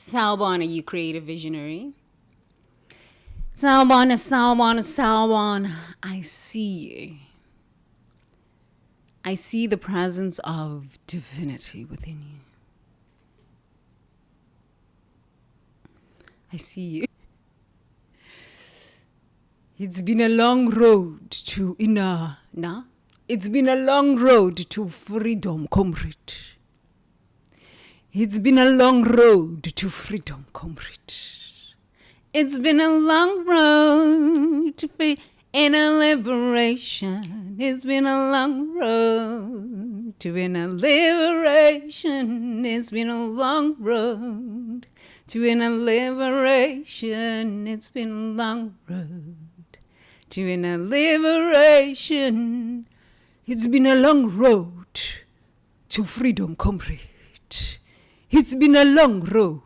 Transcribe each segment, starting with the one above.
Salbon, you creative visionary. Salbon. I see you. I see the presence of divinity within you. I see you. It's been a long road to inner, It's been a long road to freedom, comrade. It's been a long road to freedom, comrade. It's been a long road to inner liberation. It's been a long road to inner liberation. It's been a long road to inner liberation. It's been a long road to inner liberation. It's been a long road to freedom, comrade. It's been a long road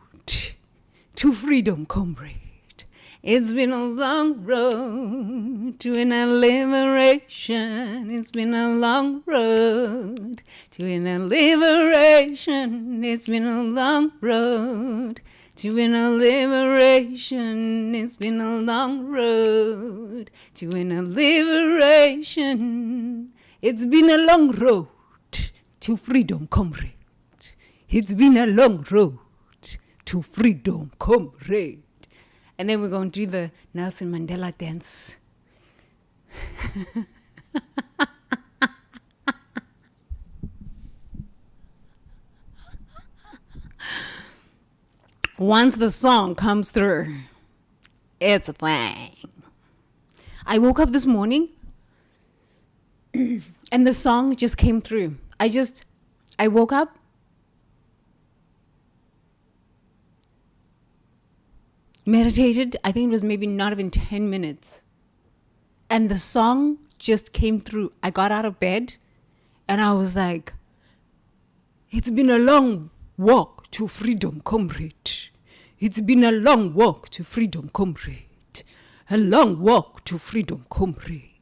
to freedom, comrade. It's been a long road to inner liberation. It's been a long road to inner liberation. It's been a long road to inner liberation. It's been a long road to inner liberation. It's been a long road to freedom, comrade. It's been a long road to freedom, comrade. And then we're going to do the Nelson Mandela dance. Once the song comes through, it's a thing. I woke up this morning and the song just came through. I woke up. Meditated, I think it was maybe not even 10 minutes. And the song just came through. I got out of bed and I was like, it's been a long walk to freedom, comrade. It's been a long walk to freedom, comrade. A long walk to freedom, comrade.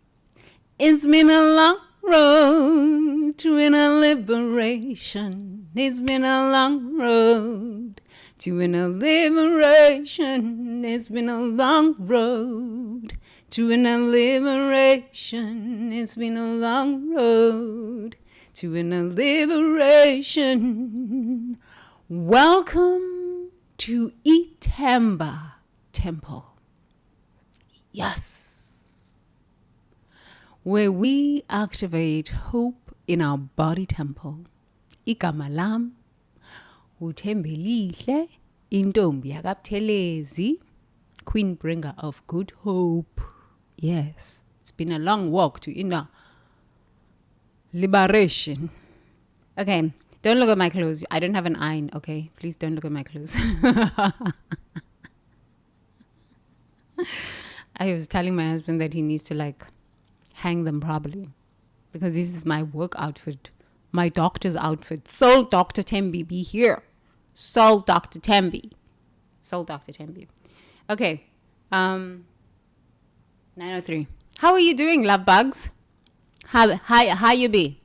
It's been a long road to inner liberation. It's been a long road to inner liberation. It's been a long road to inner liberation. It's been a long road to inner liberation. Welcome to Itamba Temple. Yes. Where we activate hope in our body temple. Igama lam uThembelihle intombi yakabuthelezi, queen bringer of good hope. Yes, it's been a long walk to inner liberation. Okay, don't look at my clothes. I don't have an iron, okay? Please don't look at my clothes. I was telling my husband that he needs to hang them properly because this is my work outfit, my doctor's outfit. Soul Dr. Tembi, be here. Soul Dr. Tembi. Okay. 9:03. How are you doing, love bugs? How you be?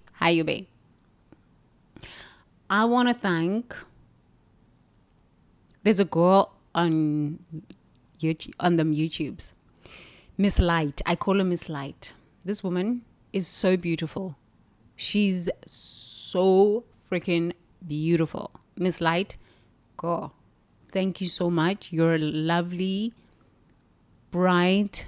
I want to thank. There's a girl on YouTube, on them YouTubes, Miss Light. I call her Miss Light. This woman is so beautiful. She's so freaking beautiful. Miss Light, girl, thank you so much. You're a lovely, bright,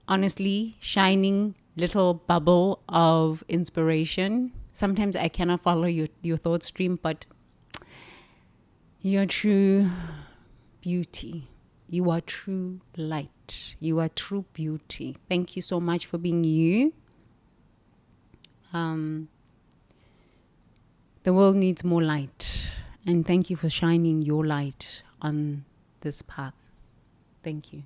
honestly, shining little bubble of inspiration. Sometimes I cannot follow your thought stream, but you're true beauty. You are true light. You are true beauty. Thank you so much for being you. The world needs more light. And thank you for shining your light on this path. Thank you.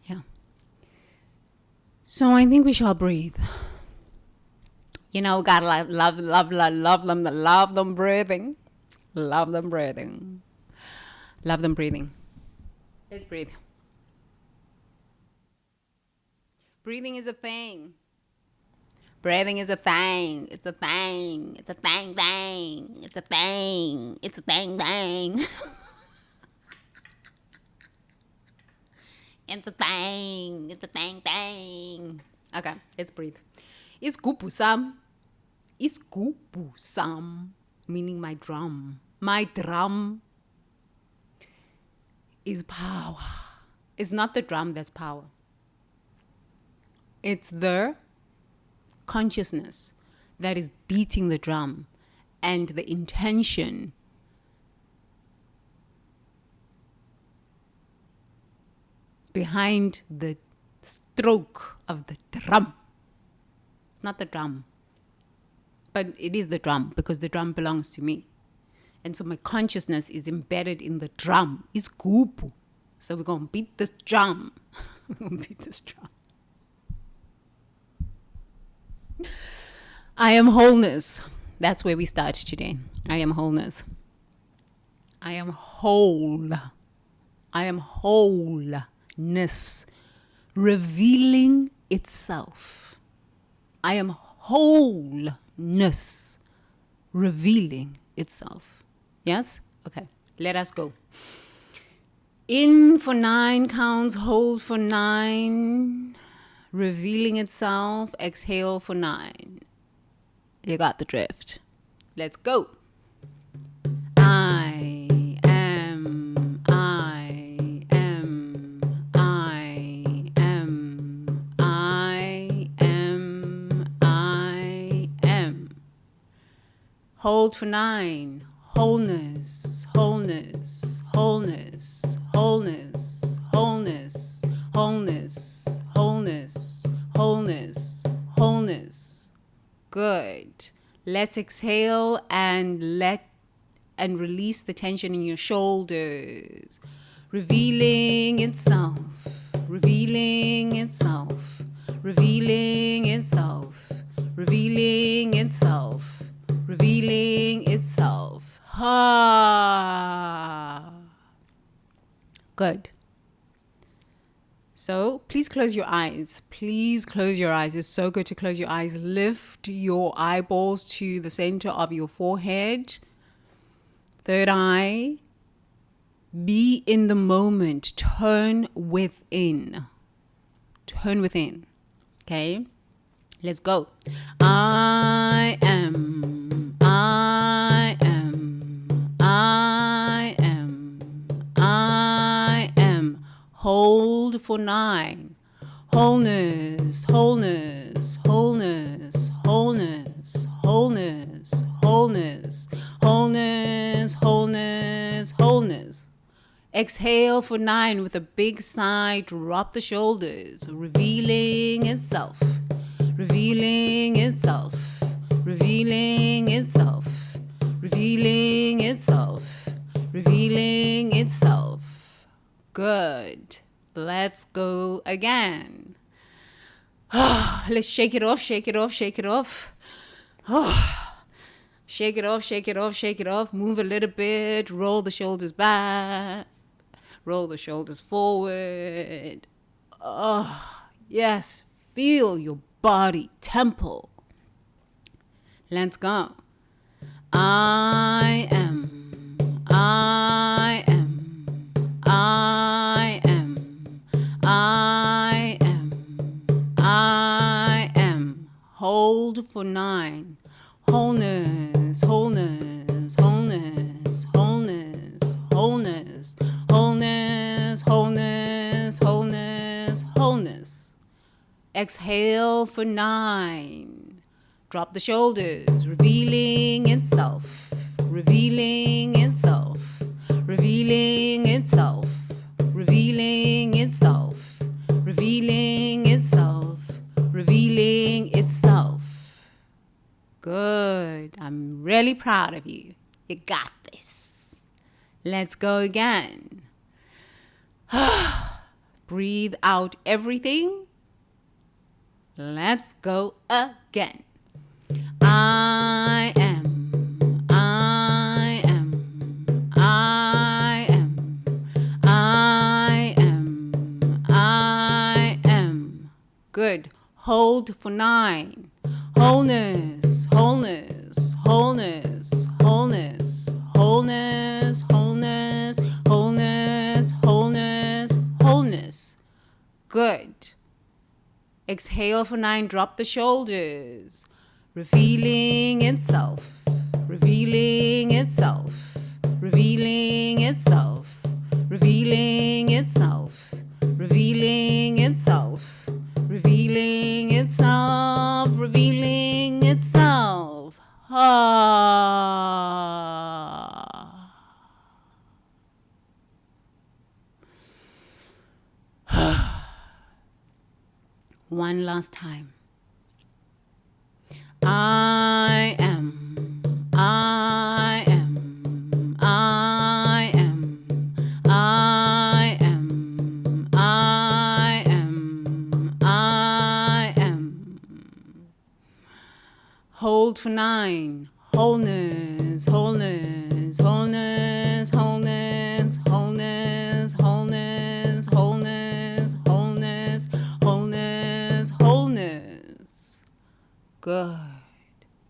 Yeah. So I think we shall breathe. You know, gotta love them breathing. Love them breathing. Love them breathing. Let's breathe. Breathing is a thing. Breathing is a thing. It's a thing. It's a thing, thing. It's a thing. It's a thing, thing. It's a thing. It's a thing, thing. Okay, let's breathe. Iskupusam. Iskupusam. Meaning my drum. My drum is power. It's not the drum that's power. It's the consciousness that is beating the drum and the intention behind the stroke of the drum. It's not the drum, but it is the drum because the drum belongs to me. And so my consciousness is embedded in the drum. It's kupu. So we're going to beat this drum. We're going to beat this drum. I am wholeness. That's where we start today. I am wholeness. I am whole. I am wholeness. Revealing itself. I am wholeness. Revealing itself. Yes? Okay. Let us go. In for 9 counts. Hold for 9. Revealing itself. Exhale for 9. You got the drift. Let's go. I am. I am. I am. I am. I am. Hold for 9. Wholeness. Wholeness. Wholeness. Wholeness. Wholeness. Wholeness. Wholeness. Wholeness. Wholeness. Good. Let's exhale and release the tension in your shoulders. Revealing itself. Revealing itself. Revealing itself. Revealing itself. Revealing itself. Ah. Good. So please close your eyes. Please close your eyes. It's so good to close your eyes. Lift your eyeballs to the center of your forehead. Third eye. Be in the moment. Turn within. Turn within. Okay? Let's go. I am. I am. I am. I am. Hold for 9. Wholeness, wholeness, wholeness, wholeness, wholeness, wholeness, wholeness, wholeness, wholeness. Exhale for 9 with a big sigh. Drop the shoulders. Revealing itself. Revealing itself. Revealing itself. Revealing itself. Revealing itself. Good. Let's go again. Let's shake it off, shake it off, shake it off. Shake it off, shake it off, shake it off. Move a little bit. Roll the shoulders back. Roll the shoulders forward. Yes. Feel your body, temple. Let's go. I am. I am. I am. I am. I am. Hold for 9. Wholeness, wholeness, wholeness, wholeness, wholeness, wholeness, wholeness, wholeness, wholeness. Exhale for 9. Drop the shoulders, revealing itself, revealing itself, revealing itself, revealing itself, revealing itself, revealing itself. Good. I'm really proud of you. You got this. Let's go again. Breathe out everything. Let's go again. I am. I am. I am. I am. I am. Good. Hold for 9. Wholeness, wholeness, wholeness, wholeness, wholeness, wholeness, wholeness, wholeness, wholeness. Good. Exhale for 9. Drop the shoulders. Revealing itself. Revealing itself. Revealing itself. Revealing itself. Revealing itself. Revealing itself. Revealing itself. Ah. One last time. I am. I am. I am. I am. I am. I am. Hold for 9. Wholeness, wholeness, wholeness, wholeness, wholeness, wholeness, wholeness, wholeness, wholeness, wholeness. Good.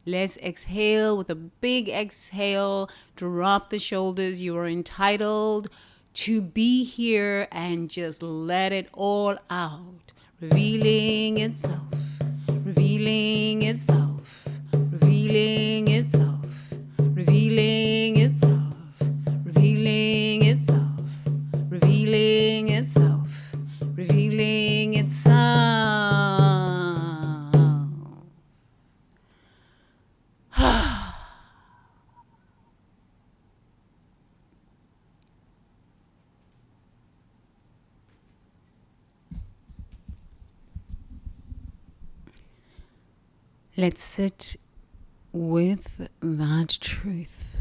Let's exhale with a big exhale. Drop the shoulders. You are entitled to be here and just let it all out. Revealing itself. Revealing itself. Revealing itself. Revealing itself. Revealing itself. Revealing itself. Revealing itself. Let's sit with that truth.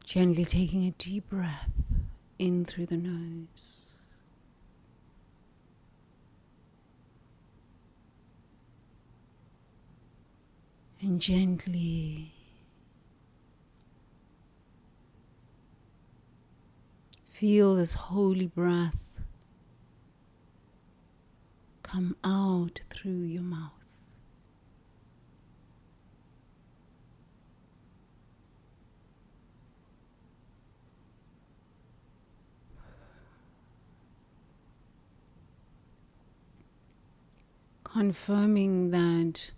Gently taking a deep breath in through the nose. And gently feel this holy breath come out through your mouth. Confirming that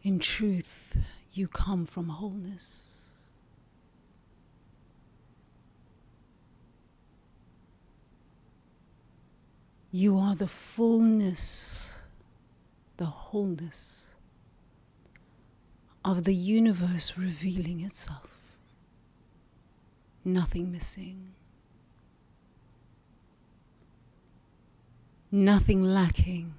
in truth you come from wholeness. You are the fullness, the wholeness of the universe revealing itself. Nothing missing. Nothing lacking.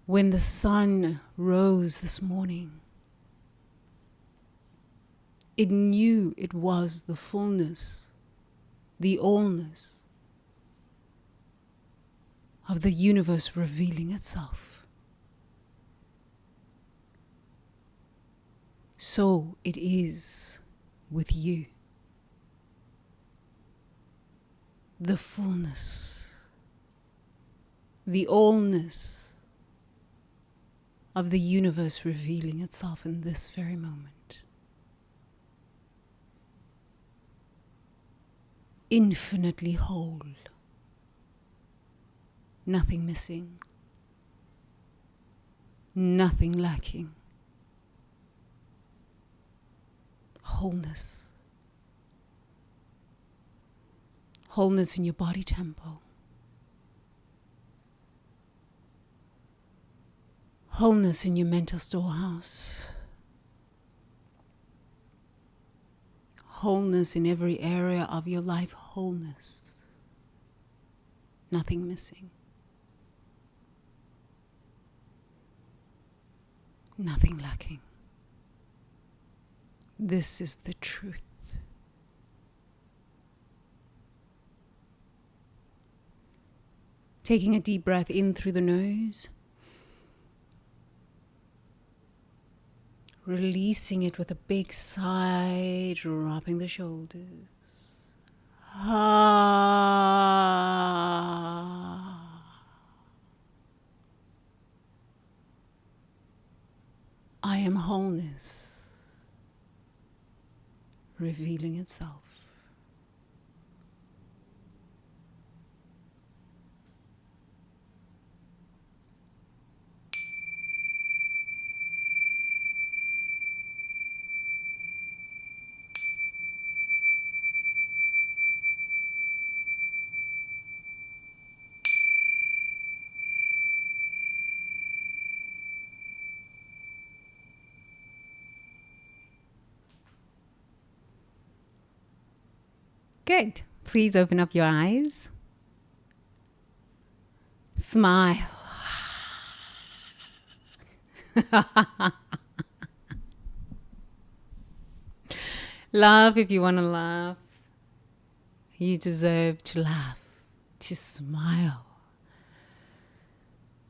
When the sun rose this morning, it knew it was the fullness, the allness of the universe revealing itself. So it is with you. The fullness, the allness of the universe revealing itself in this very moment. Infinitely whole, nothing missing, nothing lacking. Wholeness. Wholeness in your body tempo. Wholeness in your mental storehouse. Wholeness in every area of your life. Wholeness. Nothing missing. nothing lacking. This is the truth. Taking a deep breath in through the nose. Releasing it with a big sigh, dropping the shoulders. I am wholeness, revealing itself. Good. Please open up your eyes. Smile. Laugh if you want to laugh. You deserve to laugh, to smile.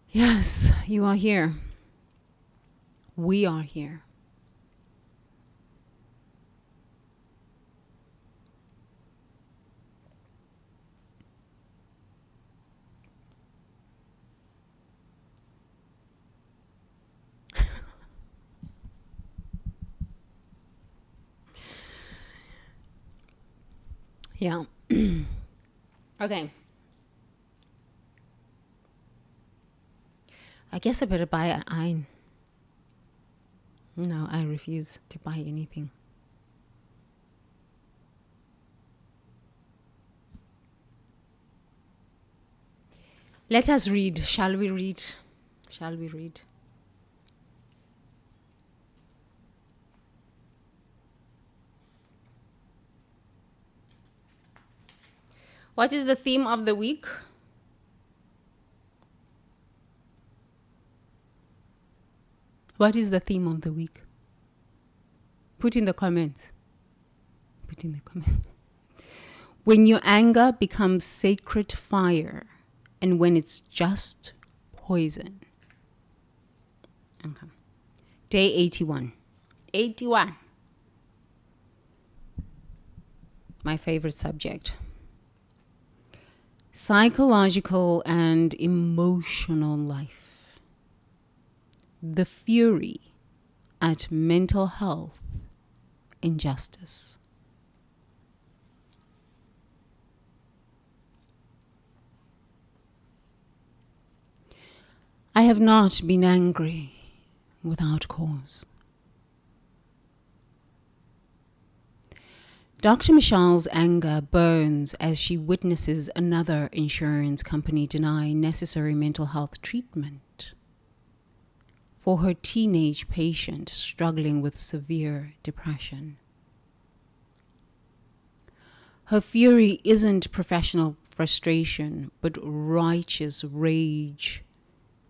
Yes, you are here. We are here. Yeah. Okay. I guess I better buy an iron. No, I refuse to buy anything. Let us read. Shall we read? Shall we read? What is the theme of the week? What is the theme of the week? Put in the comments. Put in the comments. When your anger becomes sacred fire and when it's just poison. Okay. Day 81. 81. My favorite subject. Psychological and emotional life. The fury at mental health injustice. I have not been angry without cause. Dr. Michelle's anger burns as she witnesses another insurance company deny necessary mental health treatment for her teenage patient struggling with severe depression. Her fury isn't professional frustration, but righteous rage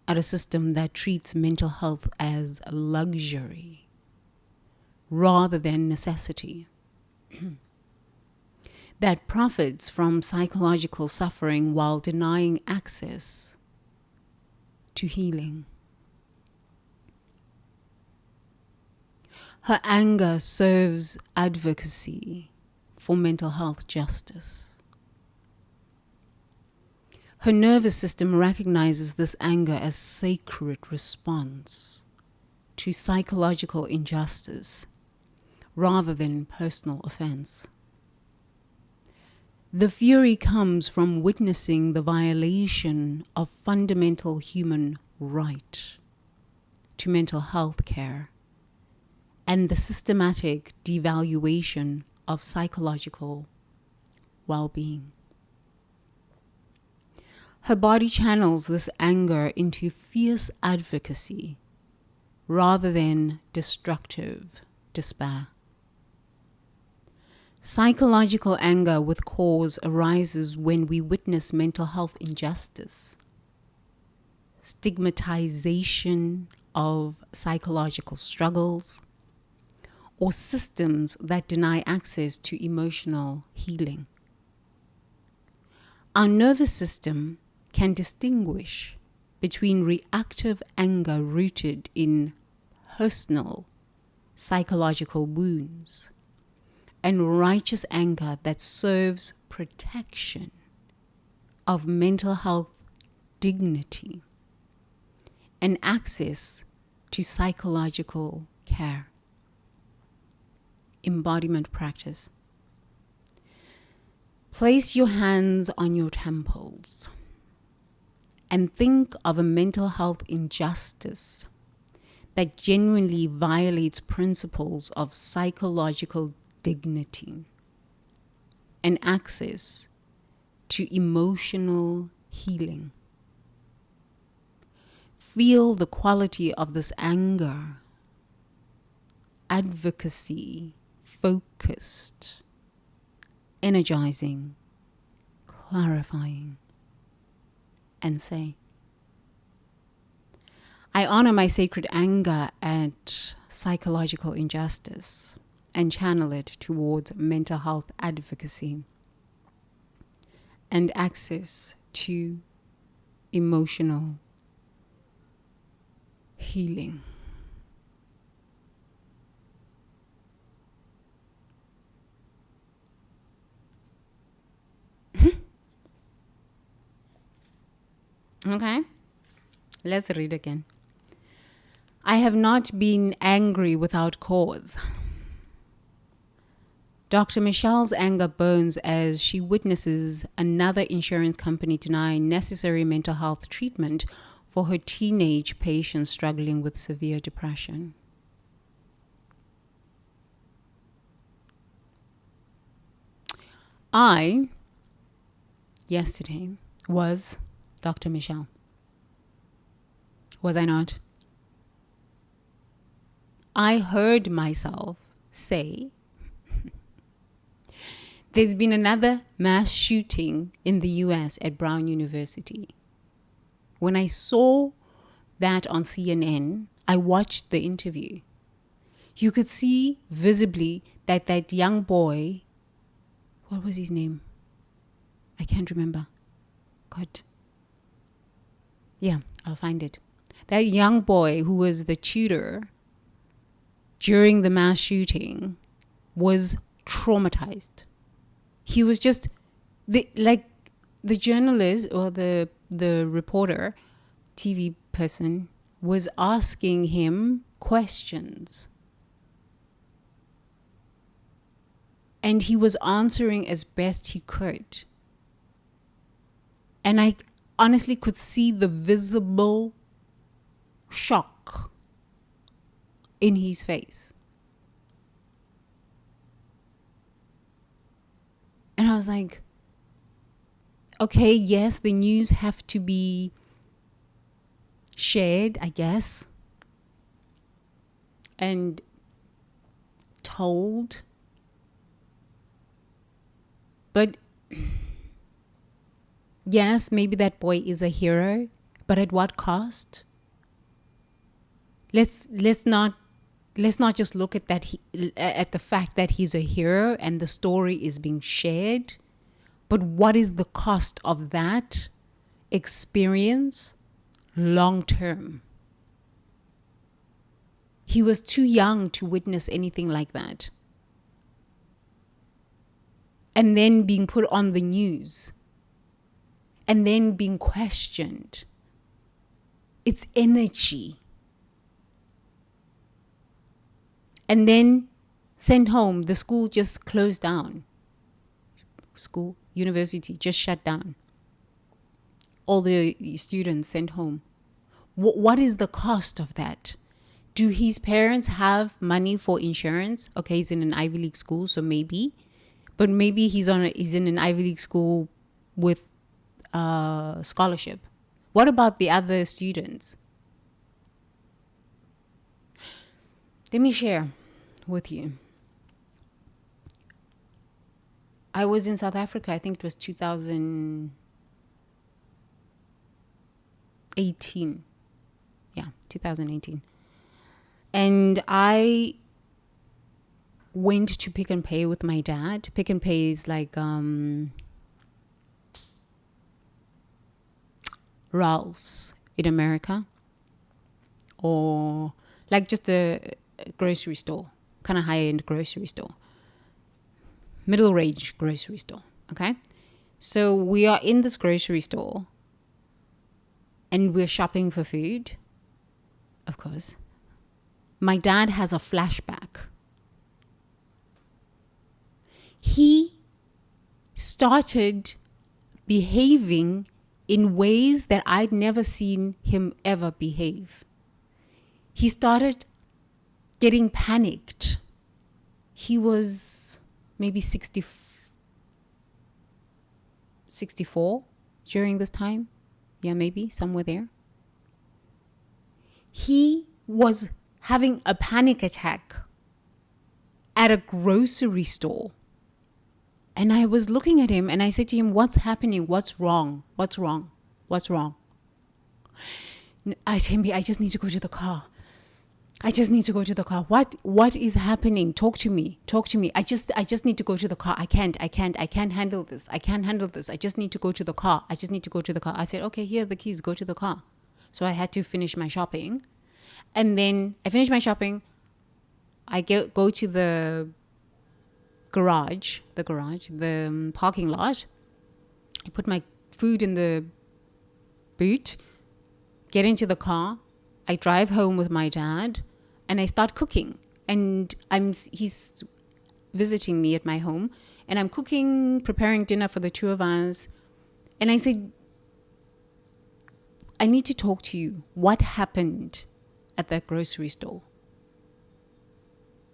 at a system that treats mental health as a luxury rather than necessity. That profits from psychological suffering while denying access to healing. Her anger serves advocacy for mental health justice. Her nervous system recognizes this anger as sacred response to psychological injustice rather than personal offense. The fury comes from witnessing the violation of fundamental human right to mental health care and the systematic devaluation of psychological well-being. Her body channels this anger into fierce advocacy rather than destructive despair. Psychological anger with cause arises when we witness mental health injustice, stigmatization of psychological struggles, or systems that deny access to emotional healing. Our nervous system can distinguish between reactive anger rooted in personal psychological wounds and righteous anger that serves protection of mental health dignity and access to psychological care. Embodiment practice. Place your hands on your temples and think of a mental health injustice that genuinely violates principles of psychological dignity and access to emotional healing. Feel the quality of this anger, advocacy, focused, energizing, clarifying, and say, I honor my sacred anger at psychological injustice and channel it towards mental health advocacy and access to emotional healing. Okay, let's read again. I have not been angry without cause. Dr. Michelle's anger burns as she witnesses another insurance company deny necessary mental health treatment for her teenage patient struggling with severe depression. I, yesterday, was Dr. Michelle. Was I not? I heard myself say, there's been another mass shooting in the US at Brown University. When I saw that on CNN, I watched the interview. You could see visibly that that young boy, what was his name? I can't remember. God. Yeah, I'll find it. That young boy who was the tutor during the mass shooting was traumatized. He was just the journalist or the reporter, TV person, was asking him questions. And he was answering as best he could. And I honestly could see the visible shock in his face. And I was like, okay, yes, the news have to be shared, I guess, and told. But yes, maybe that boy is a hero, but at what cost? Let's not just look at that at the fact that he's a hero and the story is being shared, but what is the cost of that experience long term? He was too young to witness anything like that. And then being put on the news. And then being questioned. It's energy. And then sent home. The school just closed down. School, university just shut down. All the students sent home. What is the cost of that? Do his parents have money for insurance? Okay, he's in an Ivy League school, so maybe. But maybe he's in an Ivy League school with scholarship. What about the other students? Let me share with you. I was in South Africa, I think it was 2018. Yeah, 2018. And I went to Pick and Pay with my dad. Pick and Pay is like Ralph's in America, or like just a grocery store, kind of high-end grocery store, middle range grocery store. Okay, so we are in this grocery store and we're shopping for food, of course. My dad has a flashback. He started behaving in ways that I'd never seen him ever behave. He started getting panicked. He was maybe 64 during this time. Yeah, maybe somewhere there. He was having a panic attack at a grocery store. And I was looking at him and I said to him, what's happening? What's wrong? What's wrong? What's wrong? I said, I just need to go to the car. I just need to go to the car. What is happening? Talk to me. I just need to go to the car. I can't handle this. I just need to go to the car. I said, okay, here are the keys. Go to the car. So I had to finish my shopping. And then I finished my shopping. I go to the parking lot. I put my food in the boot, get into the car. I drive home with my dad and I start cooking. And he's visiting me at my home and I'm cooking, preparing dinner for the two of us. And I said, I need to talk to you. What happened at that grocery store?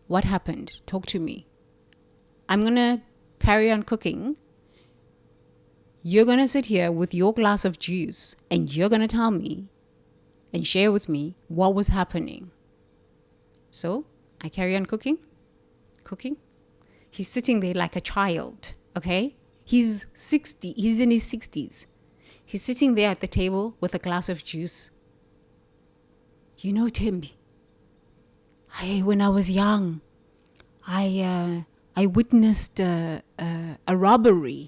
What happened? Talk to me. I'm going to carry on cooking. You're going to sit here with your glass of juice and you're going to tell me and share with me what was happening. So I carry on cooking. He's sitting there like a child, okay? He's in his 60s. He's sitting there at the table with a glass of juice. You know, Tim, when I was young, I witnessed a robbery.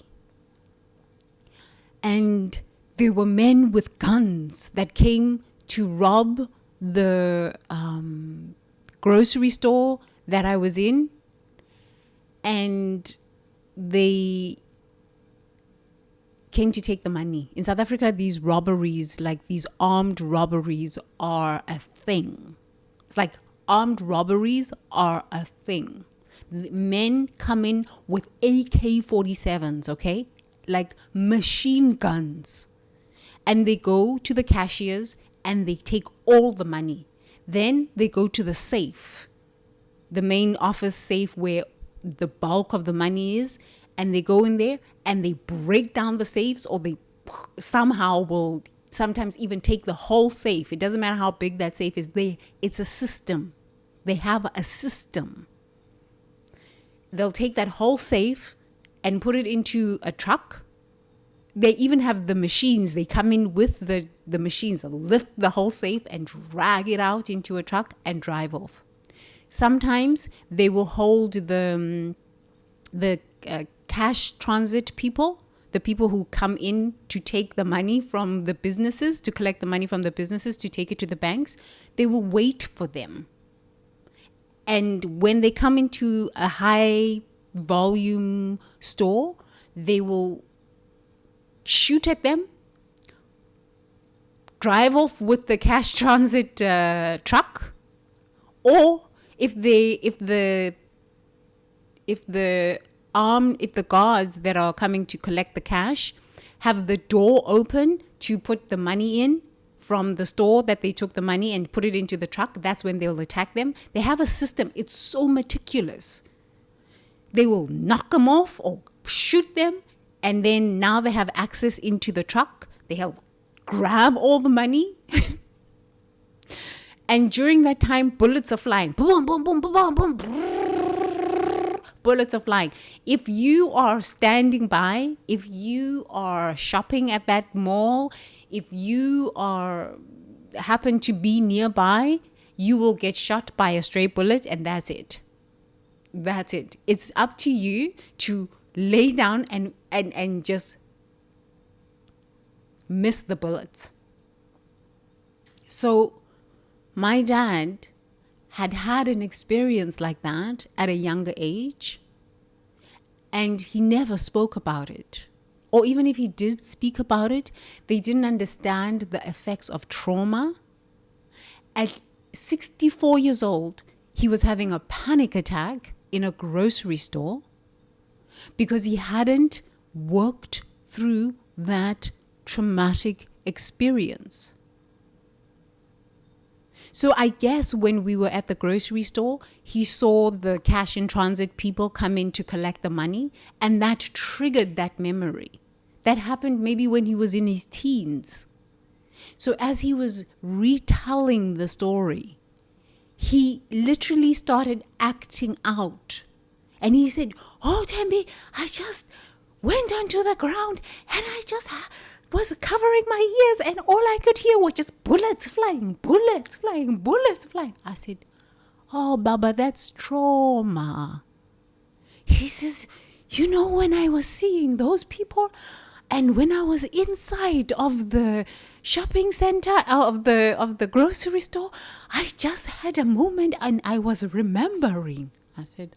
And there were men with guns that came to rob the grocery store that I was in. And they came to take the money. In South Africa, these robberies, like these armed robberies, are a thing. It's like armed robberies are a thing. Men come in with AK-47s, okay? Like machine guns. And they go to the cashiers and they take all the money. Then they go to the safe, the main office safe where the bulk of the money is. And they go in there and they break down the safes, or they somehow will sometimes even take the whole safe. It doesn't matter how big that safe is. It's a system. They have a system. They'll take that whole safe and put it into a truck. They even have the machines. They come in with the machines. They'll lift the whole safe and drag it out into a truck and drive off. Sometimes they will hold the cash transit people, the people who come in to take the money from the businesses, to collect the money from the businesses, to take it to the banks. They will wait for them. And when they come into a high volume store, they will shoot at them, drive off with the cash transit truck, or if the guards that are coming to collect the cash have the door open to put the money in from the store that they took the money and put it into the truck, that's when they'll attack them. They have a system. It's so meticulous. They will knock them off or shoot them, and then now they have access into the truck. They'll grab all the money. And during that time, bullets are flying. Boom, boom, boom, boom, boom, boom. Bullets are flying. If you are standing by, if you are shopping at that mall, if you are happen to be nearby, you will get shot by a stray bullet, and that's it. That's it. It's up to you to lay down and just miss the bullets. So my dad had an experience like that at a younger age, and he never spoke about it. Or even if he did speak about it, they didn't understand the effects of trauma. At 64 years old, he was having a panic attack in a grocery store because he hadn't worked through that traumatic experience. So I guess when we were at the grocery store, he saw the cash in transit people come in to collect the money, and that triggered that memory. That happened maybe when he was in his teens. So as he was retelling the story, he literally started acting out. And he said, "Oh, Tembi, I just went onto the ground and I just was covering my ears, and all I could hear was just bullets flying, bullets flying, bullets flying." I said, "Oh, Baba, that's trauma." He says, "You know, when I was seeing those people, and when I was inside of the shopping center, of the grocery store, I just had a moment and I was remembering." I said,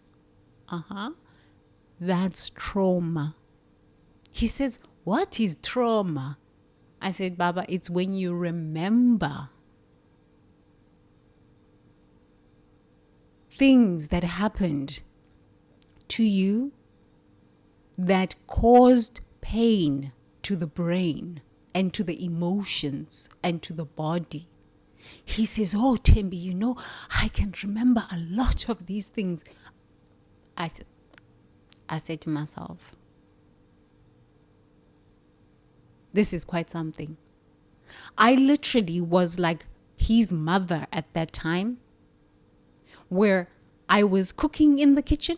"That's trauma." He says, "What is trauma?" I said, "Baba, it's when you remember things that happened to you that caused pain to the brain and to the emotions and to the body." He says, "Oh, Tembi, you know, I can remember a lot of these things." I said to myself, this is quite something. I literally was like his mother at that time, where I was cooking in the kitchen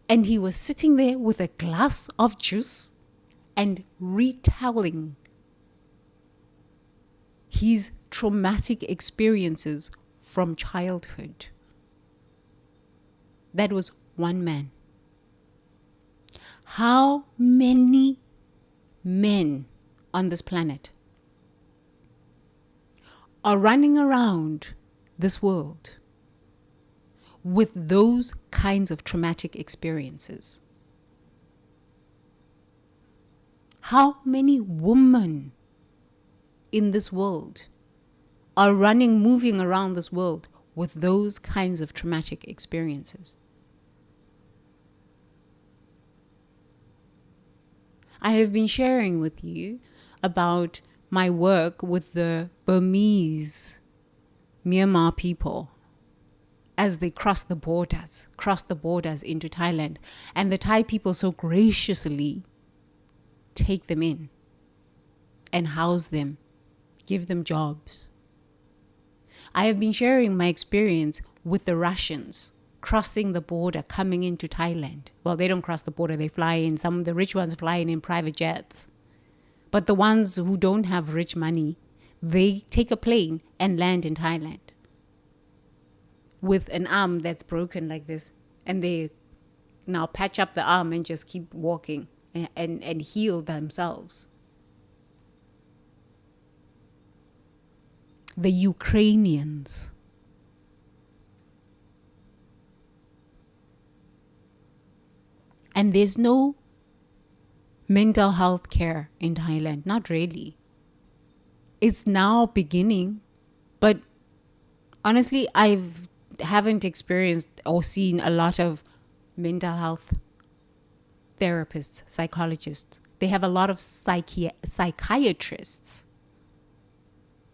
and he was sitting there with a glass of juice and retelling his traumatic experiences from childhood. That was one man. How many men on this planet are running around this world with those kinds of traumatic experiences? How many women in this world are moving around this world with those kinds of traumatic experiences? I have been sharing with you about my work with the Burmese Myanmar people as they cross the borders into Thailand. And the Thai people so graciously take them in and house them, give them jobs. I have been sharing my experience with the Russians crossing the border, coming into Thailand. Well, they don't cross the border, they fly in. Some of the rich ones fly in private jets. But the ones who don't have rich money, they take a plane and land in Thailand with an arm that's broken like this. And they now patch up the arm and just keep walking and heal themselves. The Ukrainians. And there's no mental health care in Thailand. Not really. It's now beginning. But honestly, I haven't experienced or seen a lot of mental health therapists, psychologists. They have a lot of psychiatrists.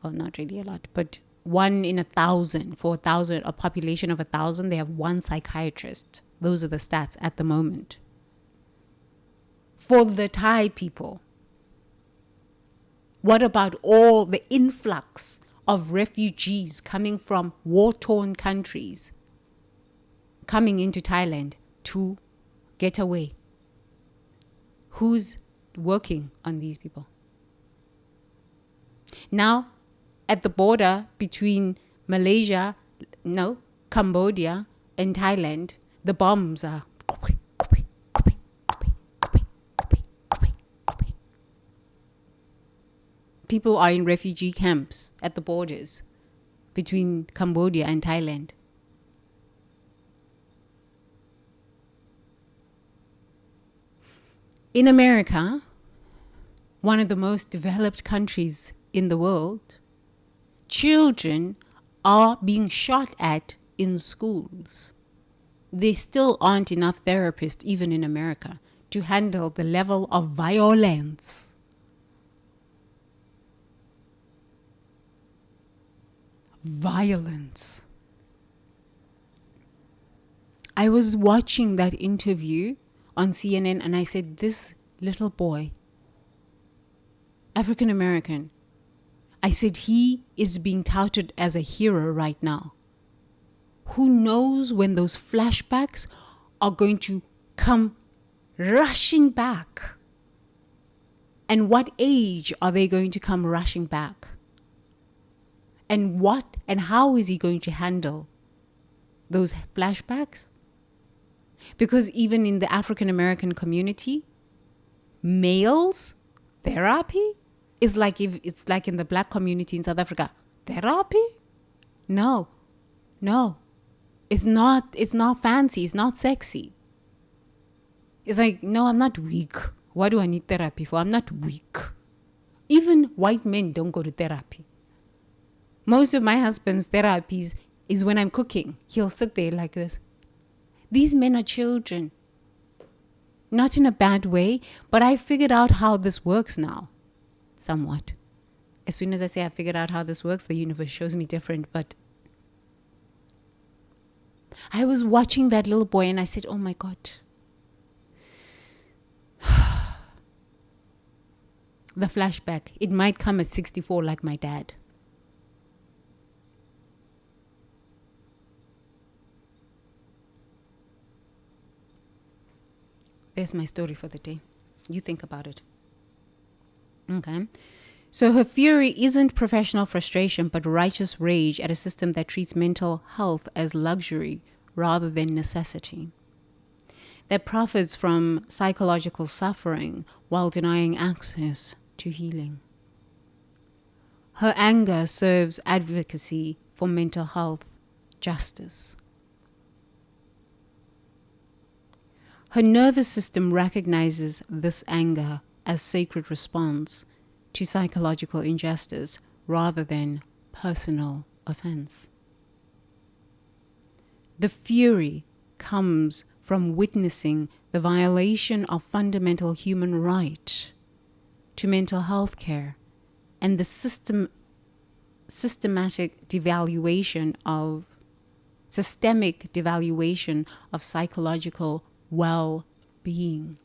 Well, not really a lot, but 1 in 1,000. For a population of 1,000, they have 1 psychiatrist. Those are the stats at the moment. For the Thai people, what about all the influx of refugees coming from war-torn countries, coming into Thailand to get away? Who's working on these people? Now, at the border between Cambodia and Thailand, the bombs are. People are in refugee camps at the borders between Cambodia and Thailand. In America, one of the most developed countries in the world, children are being shot at in schools. There still aren't enough therapists, even in America, to handle the level of violence. Violence. I was watching that interview on CNN and I said, this little boy, African American, I said, he is being touted as a hero right now. Who knows when those flashbacks are going to come rushing back? And what age are they going to come rushing back? And what and how is he going to handle those flashbacks? Because even in the African American community, males therapy is like if it's like in the black community in South Africa. Therapy? No. It's not fancy, it's not sexy. It's like, no, I'm not weak. What do I need therapy for? I'm not weak. Even white men don't go to therapy. Most of my husband's therapies is when I'm cooking. He'll sit there like this. These men are children. Not in a bad way, but I figured out how this works now. Somewhat. As soon as I say I figured out how this works, the universe shows me different. But I was watching that little boy and I said, oh my God. The flashback. It might come at 64 like my dad. There's my story for the day. You think about it. Okay. So her fury isn't professional frustration, but righteous rage at a system that treats mental health as luxury rather than necessity. That profits from psychological suffering while denying access to healing. Her anger serves advocacy for mental health justice. Her nervous system recognizes this anger as sacred response to psychological injustice rather than personal offense. The fury comes from witnessing the violation of fundamental human right to mental health care and the systemic devaluation of psychological well-being.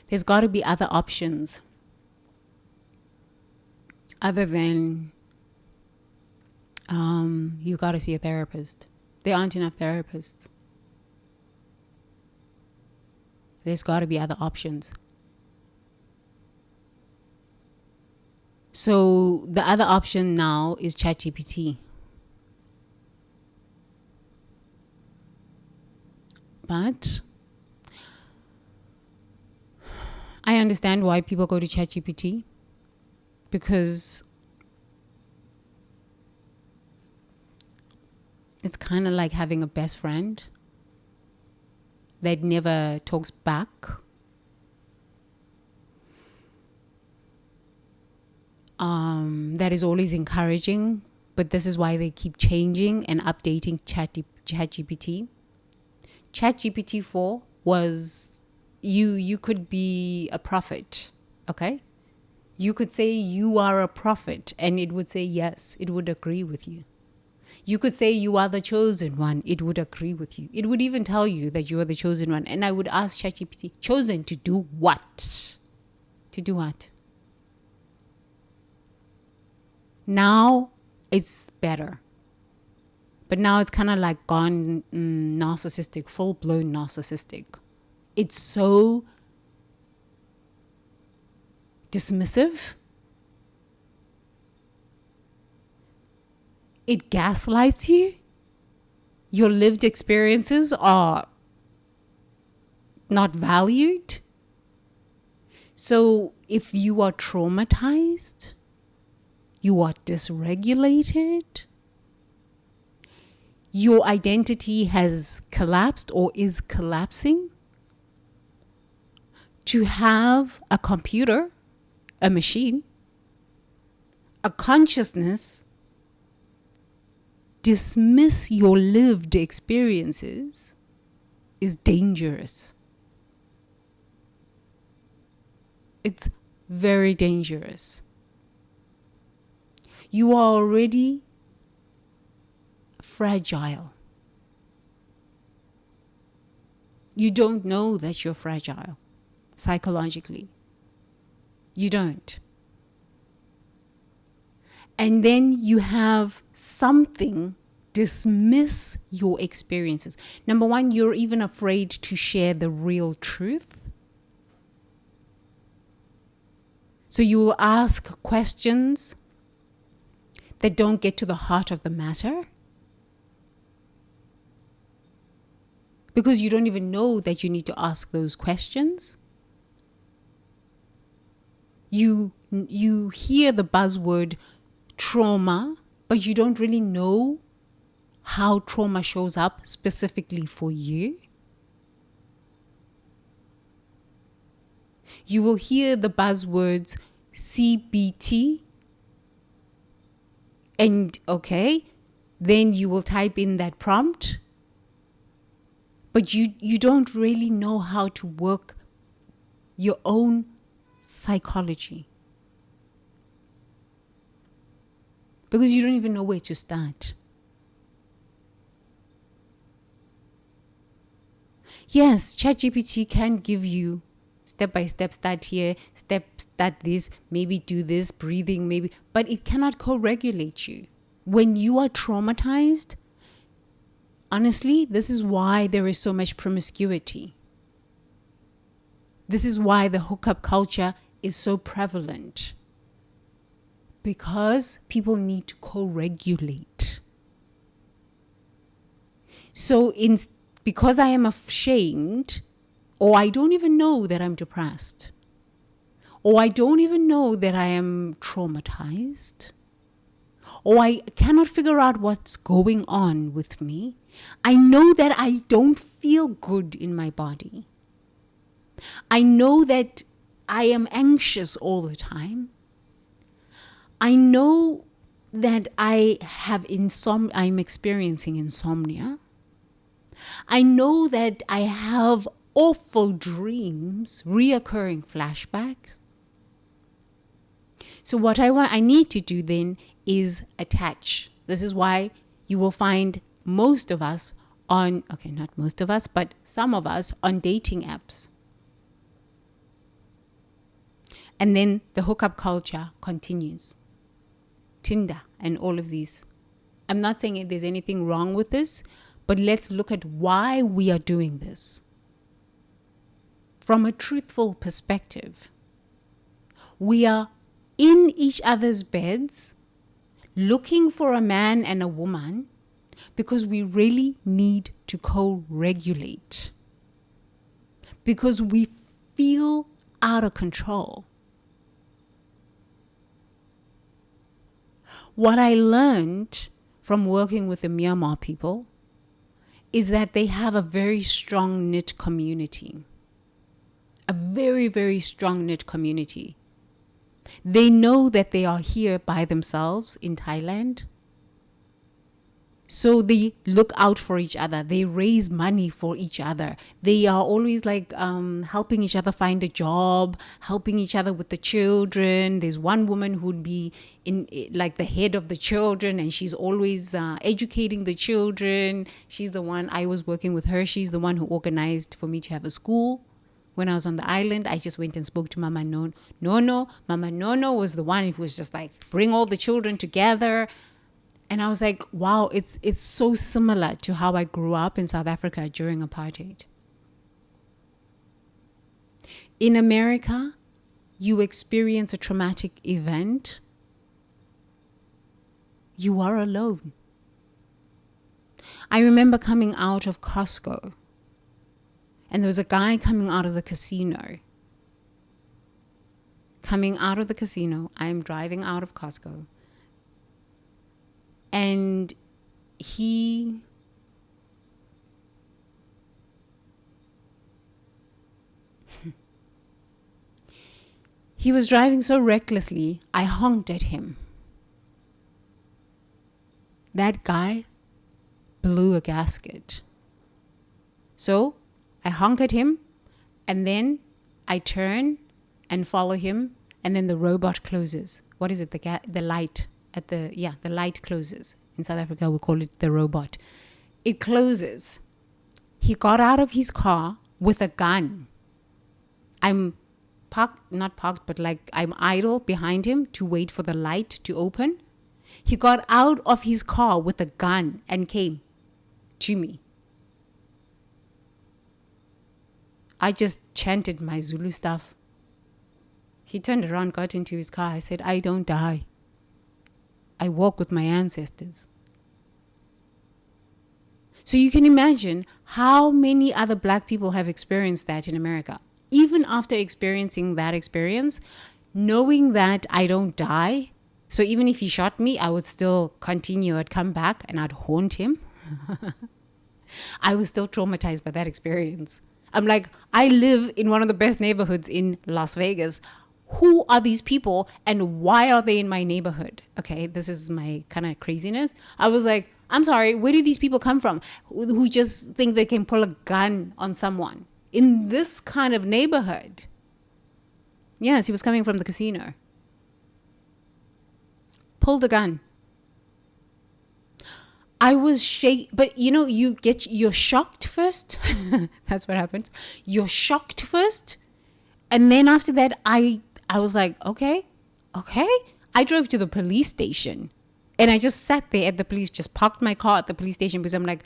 There's got to be other options other than you got to see a therapist. There aren't enough therapists. There's got to be other options. So the other option now is ChatGPT. But I understand why people go to ChatGPT, because it's kind of like having a best friend that never talks back. That is always encouraging, but this is why they keep changing and updating ChatGPT. ChatGPT 4 was you could be a prophet, okay? You could say you are a prophet and it would say yes, it would agree with you. You could say you are the chosen one. It would agree with you. It would even tell you that you are the chosen one. And I would ask ChatGPT, chosen to do what? To do what? Now it's better. But now it's kind of like gone narcissistic, full-blown narcissistic. It's so dismissive. It gaslights you. Your lived experiences are not valued. So if you are traumatized, you are dysregulated, your identity has collapsed or is collapsing, to have a computer, a machine, a consciousness dismiss your lived experiences is dangerous. It's very dangerous. You are already fragile. You don't know that you're fragile psychologically. You don't. And then you have something dismiss your experiences. Number one, you're even afraid to share the real truth. So you will ask questions that don't get to the heart of the matter, because you don't even know that you need to ask those questions. You hear the buzzword trauma, but you don't really know how trauma shows up specifically for you. You will hear the buzzwords CBT, and okay, then you will type in that prompt, but you don't really know how to work your own psychology, because you don't even know where to start. Yes, ChatGPT can give you step by step, start here, start this, maybe do this, breathing, maybe, but it cannot co-regulate you. When you are traumatized, honestly, this is why there is so much promiscuity. This is why the hookup culture is so prevalent. Because people need to co-regulate. So because I am ashamed, or I don't even know that I'm depressed, or I don't even know that I am traumatized, or I cannot figure out what's going on with me, I know that I don't feel good in my body. I know that I am anxious all the time. I know that I'm experiencing insomnia. I know that I have awful dreams, reoccurring flashbacks. So what I need to do then is attach. This is why you will find most of us not most of us, but some of us on dating apps. And then the hookup culture continues. Tinder and all of these. I'm not saying there's anything wrong with this, but let's look at why we are doing this. From a truthful perspective, we are in each other's beds looking for a man and a woman because we really need to co-regulate. Because we feel out of control. What I learned from working with the Myanmar people is that they have a very strong knit community. A very, very strong knit community. They know that they are here by themselves in Thailand. So they look out for each other. They raise money for each other. They are always like helping each other find a job, helping each other with the children. There's one woman who'd be in like the head of the children, and she's always educating the children. She's the one, I was working with her. She's the one who organized for me to have a school. When I was on the island, I just went and spoke to Mama Nono. Mama Nono was the one who was just like, bring all the children together. And I was like, wow, it's so similar to how I grew up in South Africa during apartheid. In America, you experience a traumatic event, you are alone. I remember coming out of Costco, and there was a guy coming out of the casino. I am driving out of Costco. And he was driving so recklessly, I honked at him. That guy blew a gasket. So I honk at him, and then I turn and follow him, and then the robot closes. What is it? The light. The light closes. In South Africa, we call it the robot. It closes. He got out of his car with a gun. I'm not parked, but like I'm idle behind him to wait for the light to open. He got out of his car with a gun and came to me. I just chanted my Zulu stuff. He turned around, got into his car. I said, I don't die. I walk with my ancestors. So you can imagine how many other black people have experienced that in America. Even after experiencing that experience, knowing that I don't die, so even if he shot me, I would still continue. I'd come back and I'd haunt him. I was still traumatized by that experience. I'm like, I live in one of the best neighborhoods in Las Vegas. Who are these people and why are they in my neighborhood? Okay, this is my kind of craziness. I was like, I'm sorry, where do these people come from who just think they can pull a gun on someone in this kind of neighborhood? Yes, he was coming from the casino. Pulled a gun. I was but you're shocked first. That's what happens. You're shocked first. And then after that, I was like, okay. I drove to the police station and I just sat there at the police, just parked my car at the police station because I'm like,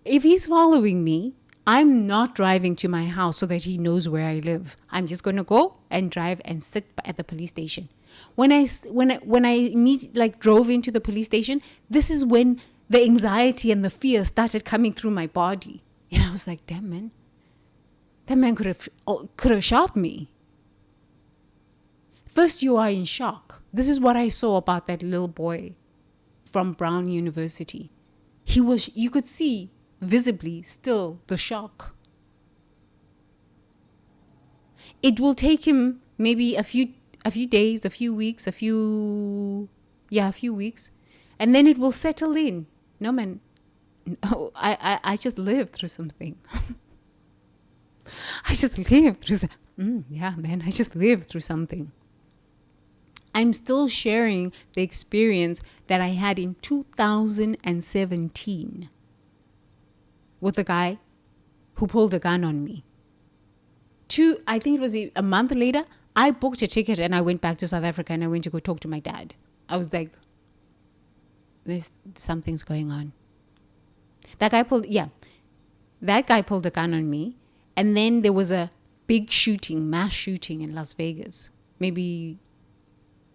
if he's following me, I'm not driving to my house so that he knows where I live. I'm just going to go and drive and sit at the police station. When I drove into the police station, this is when the anxiety and the fear started coming through my body. And I was like, damn, man. That man could have shot me. First, you are in shock. This is what I saw about that little boy from Brown University. You could see visibly still the shock. It will take him maybe a few days, a few weeks, a few weeks, and then it will settle in. No, man, no, I just lived through something. I just lived through I just lived through something. I'm still sharing the experience that I had in 2017 with a guy who pulled a gun on me. I think it was a month later, I booked a ticket and I went back to South Africa and I went to go talk to my dad. I was like, something's going on. That guy pulled a gun on me. And then there was a big mass shooting in Las Vegas, maybe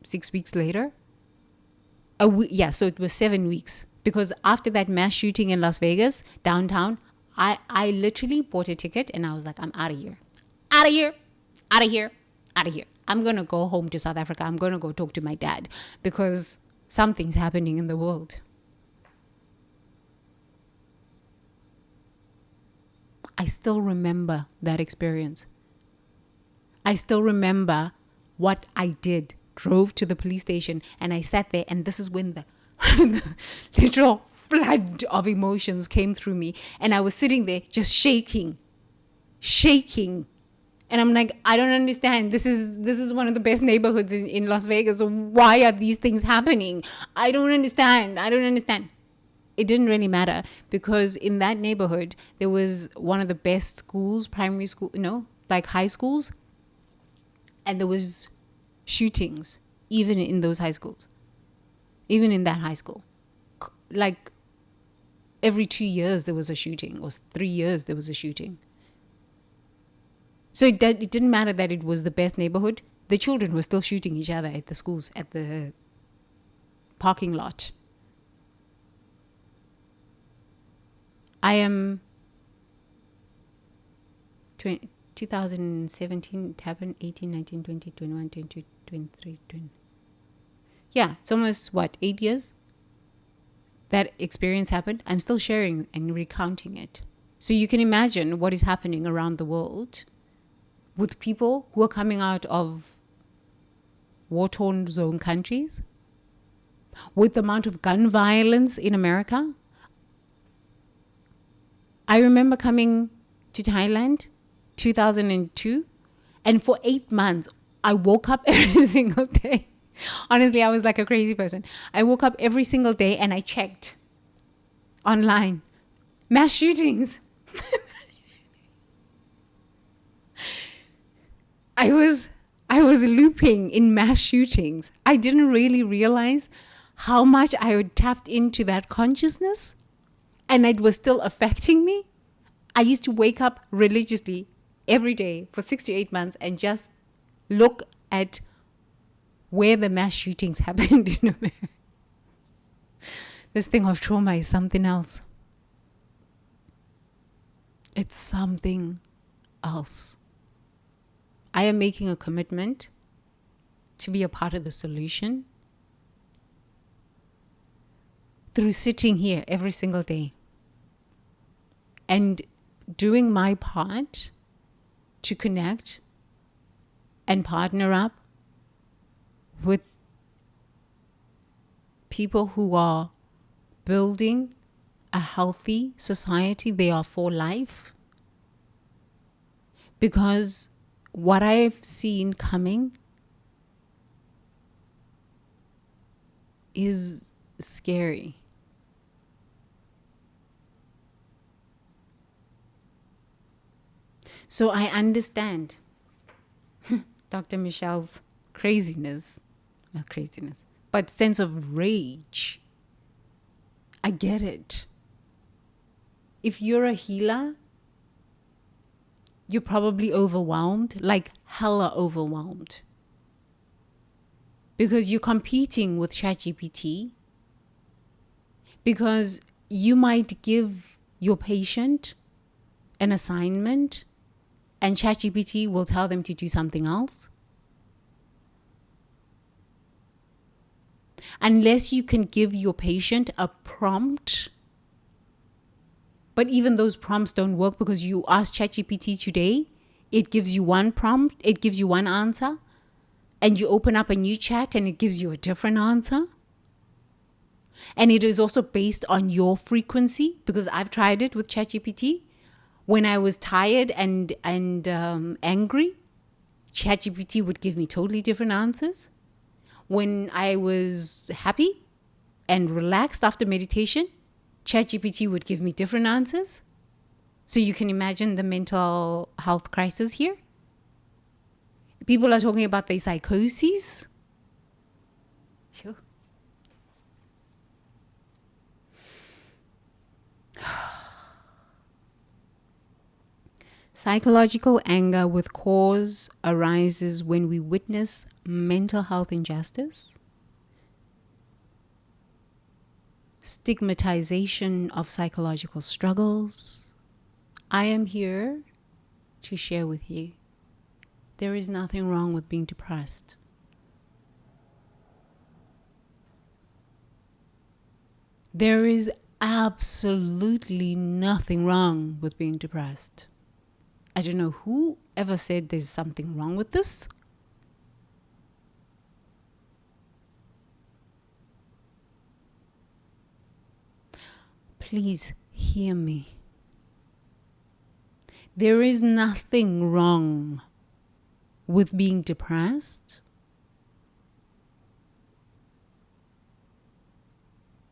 6 weeks later. So it was 7 weeks. Because after that mass shooting in Las Vegas, downtown, I literally bought a ticket and I was like, I'm out of here. Out of here. Out of here. Out of here. I'm going to go home to South Africa. I'm going to go talk to my dad because something's happening in the world. I still remember that experience. I still remember what I did. Drove to the police station and I sat there, and this is when Literal flood of emotions came through me, and I was sitting there just shaking. And I'm like, I don't understand. This is one of the best neighborhoods in Las Vegas. Why are these things happening? I don't understand. It didn't really matter, because in that neighborhood there was one of the best schools, primary school, like high schools, and there was shootings even in those high schools, even in that high school. Like every 2 years there was a shooting, or 3 years there was a shooting. So it didn't matter that it was the best neighborhood. The children were still shooting each other at the schools, at the parking lot. I am 2017, it happened 18, 19, 20, 21, 22, 23, 20. Yeah, it's almost, 8 years that experience happened. I'm still sharing and recounting it. So you can imagine what is happening around the world with people who are coming out of war-torn zone countries, with the amount of gun violence in America. I remember coming to Thailand 2002, and for 8 months I woke up every single day. Honestly, I was like a crazy person. I woke up every single day and I checked online. Mass shootings. I was looping in mass shootings. I didn't really realize how much I had tapped into that consciousness, and it was still affecting me. I used to wake up religiously every day for 6 to 8 months and just look at where the mass shootings happened in America. This thing of trauma is something else. It's something else. I am making a commitment to be a part of the solution through sitting here every single day and doing my part to connect and partner up with people who are building a healthy society. They are for life. Because what I've seen coming is scary. So I understand Dr. Michelle's craziness, but sense of rage. I get it. If you're a healer, you're probably overwhelmed, like hella overwhelmed. Because you're competing with ChatGPT. Because you might give your patient an assignment and ChatGPT will tell them to do something else. Unless you can give your patient a prompt. But even those prompts don't work, because you ask ChatGPT today, it gives you one prompt, it gives you one answer, and you open up a new chat and it gives you a different answer. And it is also based on your frequency, because I've tried it with ChatGPT. When I was tired and angry, ChatGPT would give me totally different answers. When I was happy and relaxed after meditation, ChatGPT would give me different answers. So you can imagine the mental health crisis here. People are talking about the psychoses. Sure. Psychological anger with cause arises when we witness mental health injustice, stigmatization of psychological struggles. I am here to share with you, there is nothing wrong with being depressed. There is absolutely nothing wrong with being depressed. I don't know who ever said there's something wrong with this. Please hear me. There is nothing wrong with being depressed.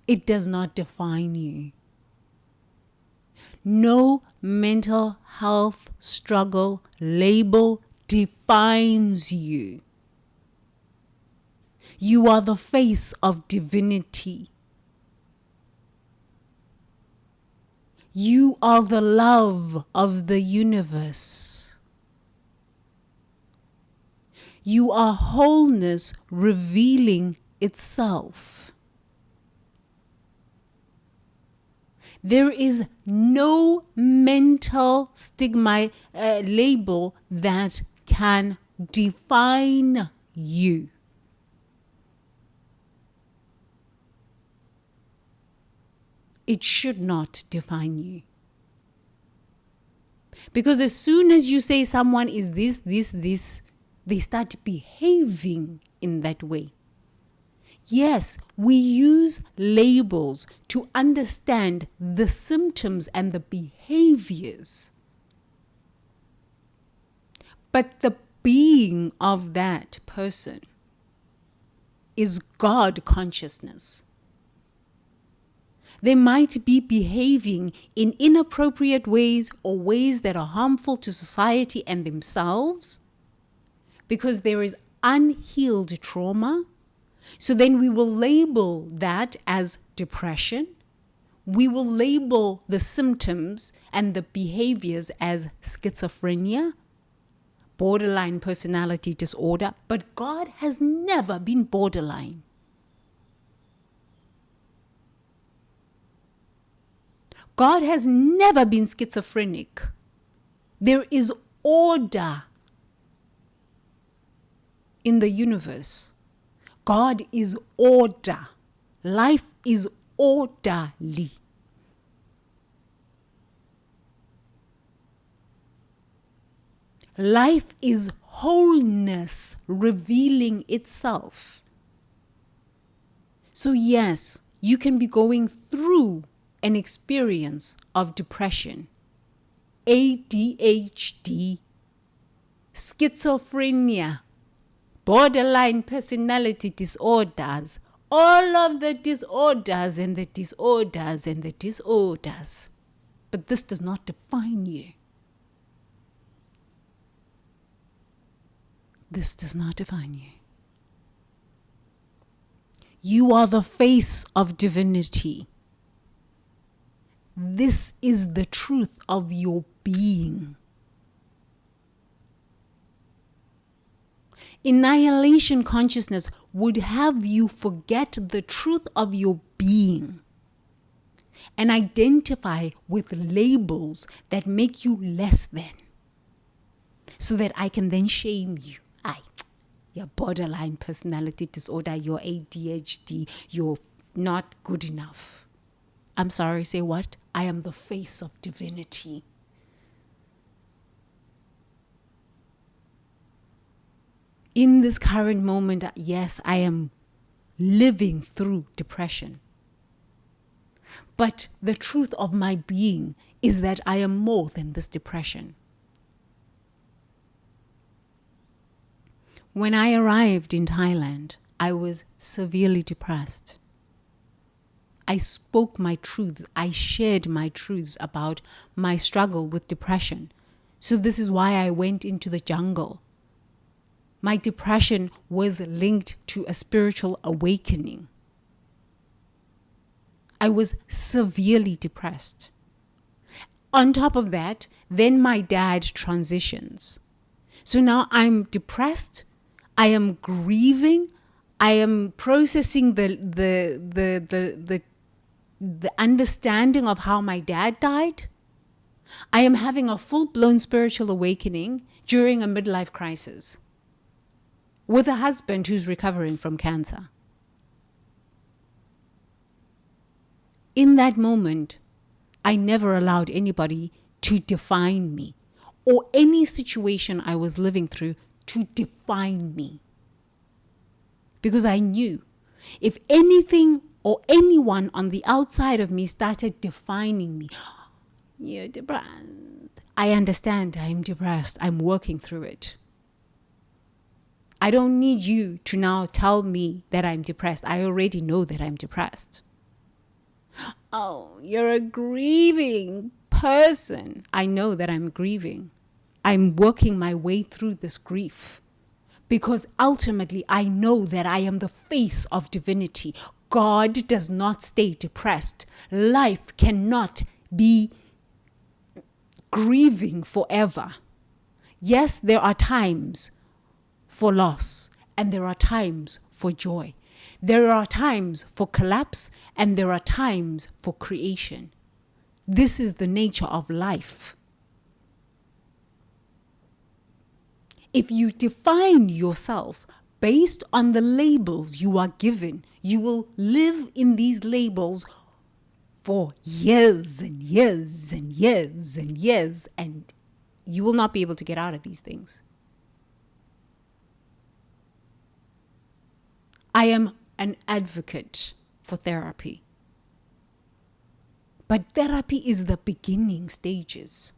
It does not define you. No mental health struggle label defines you. You are the face of divinity. You are the love of the universe. You are wholeness revealing itself. There is no mental stigma label that can define you. It should not define you. Because as soon as you say someone is this, they start behaving in that way. Yes, we use labels to understand the symptoms and the behaviors. But the being of that person is God consciousness. They might be behaving in inappropriate ways or ways that are harmful to society and themselves because there is unhealed trauma. So then we will label that as depression. We will label the symptoms and the behaviors as schizophrenia, borderline personality disorder. But God has never been borderline. God has never been schizophrenic. There is order in the universe. God is order. Life is orderly. Life is wholeness revealing itself. So yes, you can be going through an experience of depression, ADHD, schizophrenia, borderline personality disorders, all of the disorders and the disorders and the disorders. But this does not define you. This does not define you. You are the face of divinity. This is the truth of your being. Annihilation consciousness would have you forget the truth of your being and identify with labels that make you less than, so that I can then shame you. Your borderline personality disorder, your ADHD, you're not good enough. I'm sorry, say what? I am the face of divinity. In this current moment, yes, I am living through depression. But the truth of my being is that I am more than this depression. When I arrived in Thailand, I was severely depressed. I spoke my truth. I shared my truths about my struggle with depression. So this is why I went into the jungle. My depression was linked to a spiritual awakening. I was severely depressed. On top of that, then my dad transitions. So now I'm depressed. I am grieving. I am processing the understanding of how my dad died. I am having a full-blown spiritual awakening during a midlife crisis with a husband who's recovering from cancer. In that moment, I never allowed anybody to define me or any situation I was living through to define me. Because I knew if anything or anyone on the outside of me started defining me. You're depressed. I understand I'm depressed. I'm working through it. I don't need you to now tell me that I'm depressed. I already know that I'm depressed. Oh, you're a grieving person. I know that I'm grieving. I'm working my way through this grief because ultimately I know that I am the face of divinity. God does not stay depressed. Life cannot be grieving forever. Yes, there are times for loss and there are times for joy. There are times for collapse and there are times for creation. This is the nature of life. If you define yourself based on the labels you are given, you will live in these labels for years and years and years and years, and you will not be able to get out of these things. I am an advocate for therapy. But therapy is the beginning stages.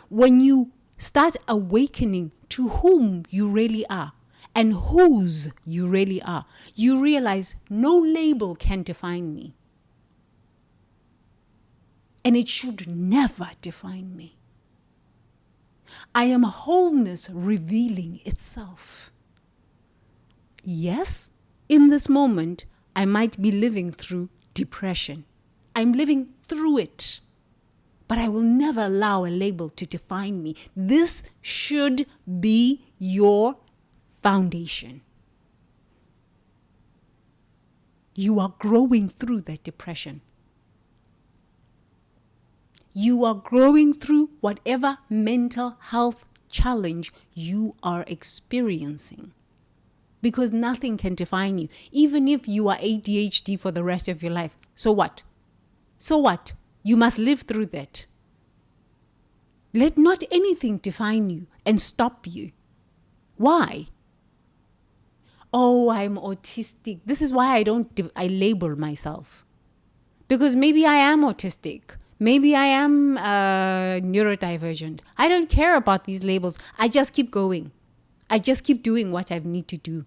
When you start awakening to whom you really are and whose you really are, you realize no label can define me. And it should never define me. I am wholeness revealing itself. Yes, in this moment, I might be living through depression. I'm living through it. But I will never allow a label to define me. This should be your foundation. You are growing through that depression. You are growing through whatever mental health challenge you are experiencing. Because nothing can define you. Even if you are ADHD for the rest of your life. So what? So what? You must live through that. Let not anything define you and stop you. Why? Oh, I'm autistic. This is why I label myself. Because maybe I am autistic. Maybe I am neurodivergent. I don't care about these labels. I just keep going. I just keep doing what I need to do.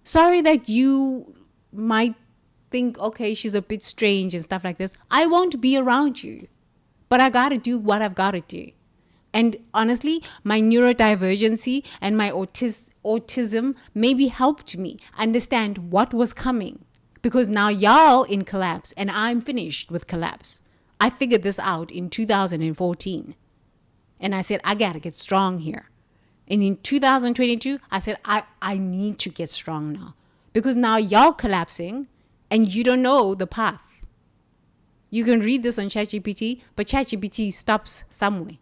Sorry that you might think, okay, she's a bit strange and stuff like this. I won't be around you. But I got to do what I've got to do. And honestly, my neurodivergency and my autism maybe helped me understand what was coming. Because now y'all in collapse and I'm finished with collapse. I figured this out in 2014. And I said, I got to get strong here. And in 2022, I said, I need to get strong now. Because now y'all collapsing and you don't know the path. You can read this on ChatGPT, but ChatGPT stops somewhere.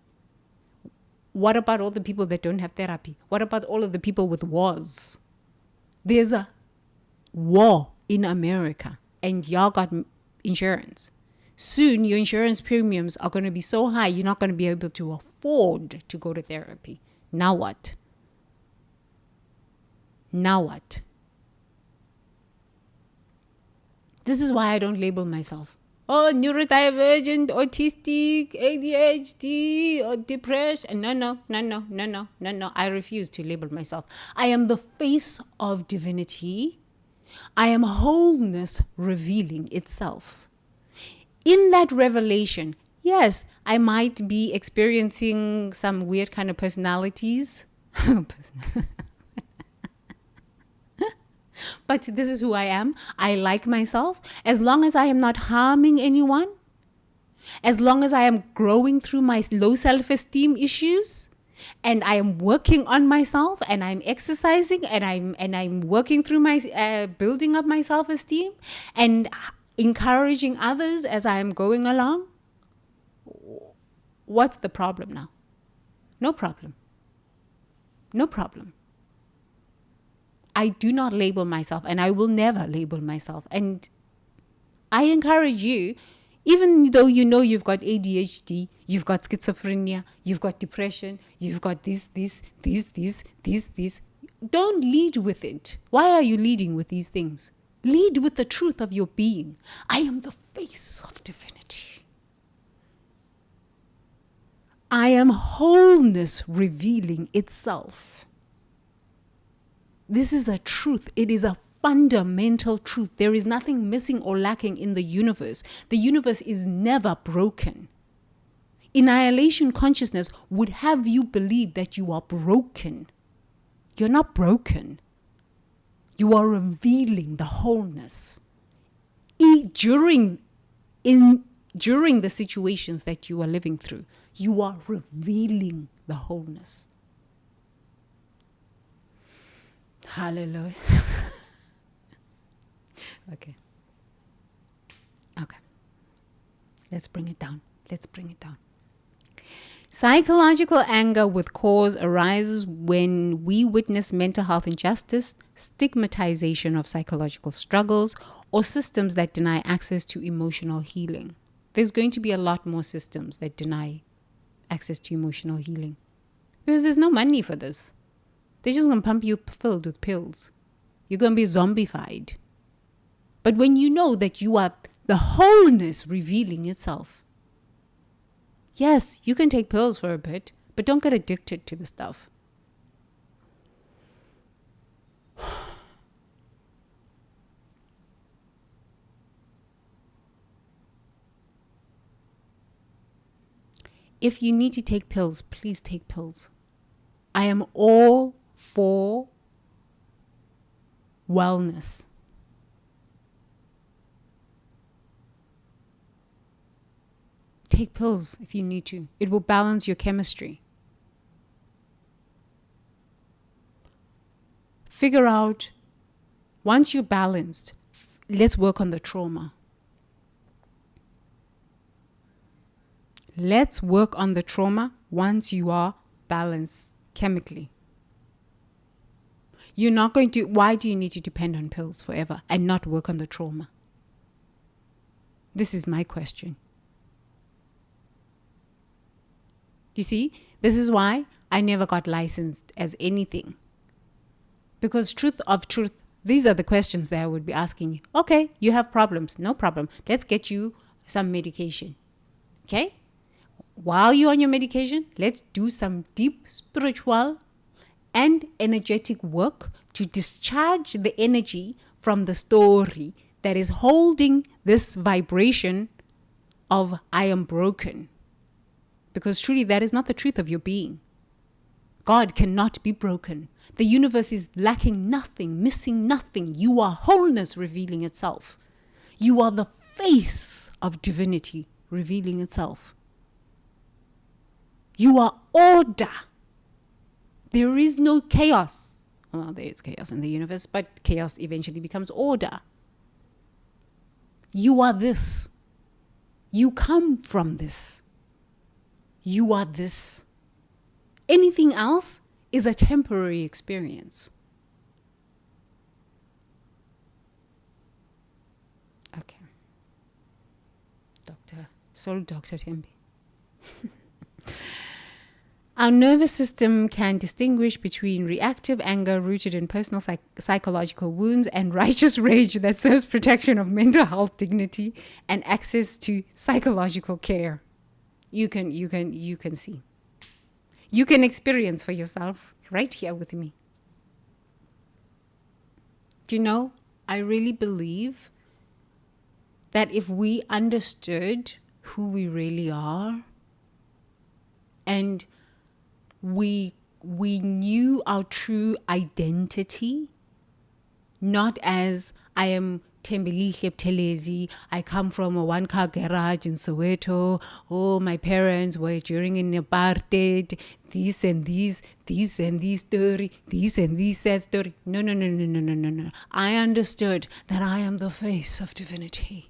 What about all the people that don't have therapy? What about all of the people with wars? There's a war in America and y'all got insurance. Soon your insurance premiums are going to be so high, you're not going to be able to afford to go to therapy. Now what? Now what? This is why I don't label myself. Oh, neurodivergent, autistic, ADHD, or depression. No. I refuse to label myself. I am the face of divinity. I am wholeness revealing itself. In that revelation, yes, I might be experiencing some weird kind of personalities. But this is who I am. I like myself. As long as I am not harming anyone, as long as I am growing through my low self-esteem issues, and I am working on myself, and I'm exercising, and I'm working through my building up my self-esteem, and encouraging others as I am going along, what's the problem now? No problem. No problem. I do not label myself and I will never label myself. And I encourage you, even though you know you've got ADHD, you've got schizophrenia, you've got depression, you've got this. don't lead with it. Why are you leading with these things? Lead with the truth of your being. I am the face of divinity. I am wholeness revealing itself. This is a truth. It is a fundamental truth. There is nothing missing or lacking in the universe. The universe is never broken. Annihilation consciousness would have you believe that you are broken. You're not broken. You are revealing the wholeness. During the situations that you are living through, you are revealing the wholeness. Hallelujah. Okay. Let's bring it down. Psychological anger with cause arises when we witness mental health injustice, stigmatization of psychological struggles, or systems that deny access to emotional healing. There's going to be a lot more systems that deny access to emotional healing because there's no money for this. They're just going to pump you filled with pills. You're going to be zombified. But when you know that you are the wholeness revealing itself, yes, you can take pills for a bit, but don't get addicted to the stuff. If you need to take pills, please take pills. I am all for wellness. Take pills if you need to. It will balance your chemistry. Figure out, once you're balanced, let's work on the trauma. Let's work on the trauma once you are balanced chemically. You're not going to, why do you need to depend on pills forever and not work on the trauma? This is my question. You see, this is why I never got licensed as anything. Because truth of truth, these are the questions that I would be asking you. Okay, you have problems. No problem. Let's get you some medication. Okay? While you're on your medication, let's do some deep spiritual and energetic work to discharge the energy from the story that is holding this vibration of I am broken. Because truly that is not the truth of your being. God cannot be broken. The universe is lacking nothing, missing nothing. You are wholeness revealing itself. You are the face of divinity revealing itself. You are order. There is no chaos. Well, there is chaos in the universe, but chaos eventually becomes order. You are this. You come from this. You are this. Anything else is a temporary experience. Okay. Dr. Tembi. Our nervous system can distinguish between reactive anger rooted in personal psychological wounds and righteous rage that serves protection of mental health dignity and access to psychological care. You can see. You can experience for yourself right here with me. Do you know, I really believe that if we understood who we really are and we knew our true identity, not as I am Tembelihle Buthelezi, I come from a one-car garage in Soweto, oh, my parents were during an apartheid, this and this story, this and this sad story. No. I understood that I am the face of divinity.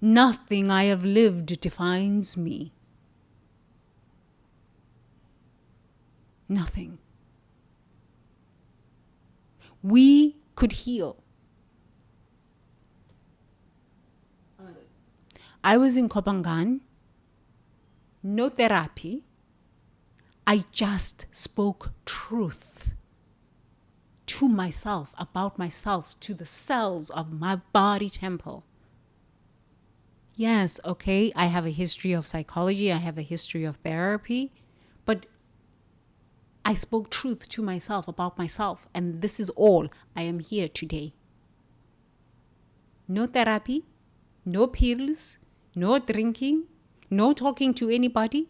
Nothing I have lived defines me. Nothing. We could heal. I was in Kopangan, no therapy. I just spoke truth. to myself, about myself, to the cells of my body temple. Yes, okay, I have a history of psychology, I have a history of therapy, but I spoke truth to myself about myself, and this is all. I am here today. No therapy, no pills, no drinking, no talking to anybody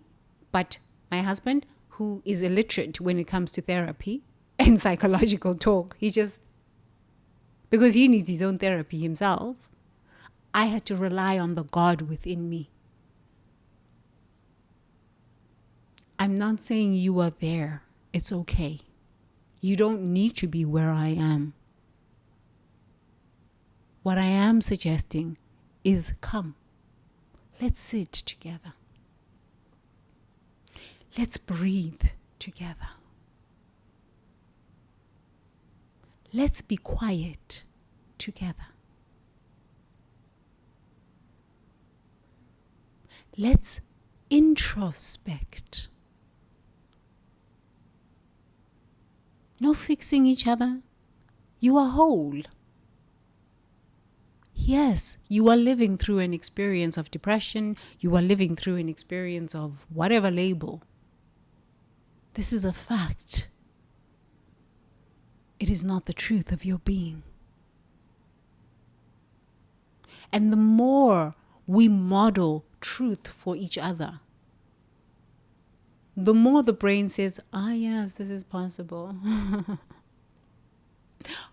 but my husband, who is illiterate when it comes to therapy and psychological talk. Because he needs his own therapy himself, I had to rely on the God within me. I'm not saying you are there. It's okay. You don't need to be where I am. What I am suggesting is come. Let's sit together. Let's breathe together. Let's be quiet together. Let's introspect. No fixing each other. You are whole. Yes, you are living through an experience of depression. You are living through an experience of whatever label. This is a fact. It is not the truth of your being. And the more we model truth for each other, the more the brain says, yes, this is possible.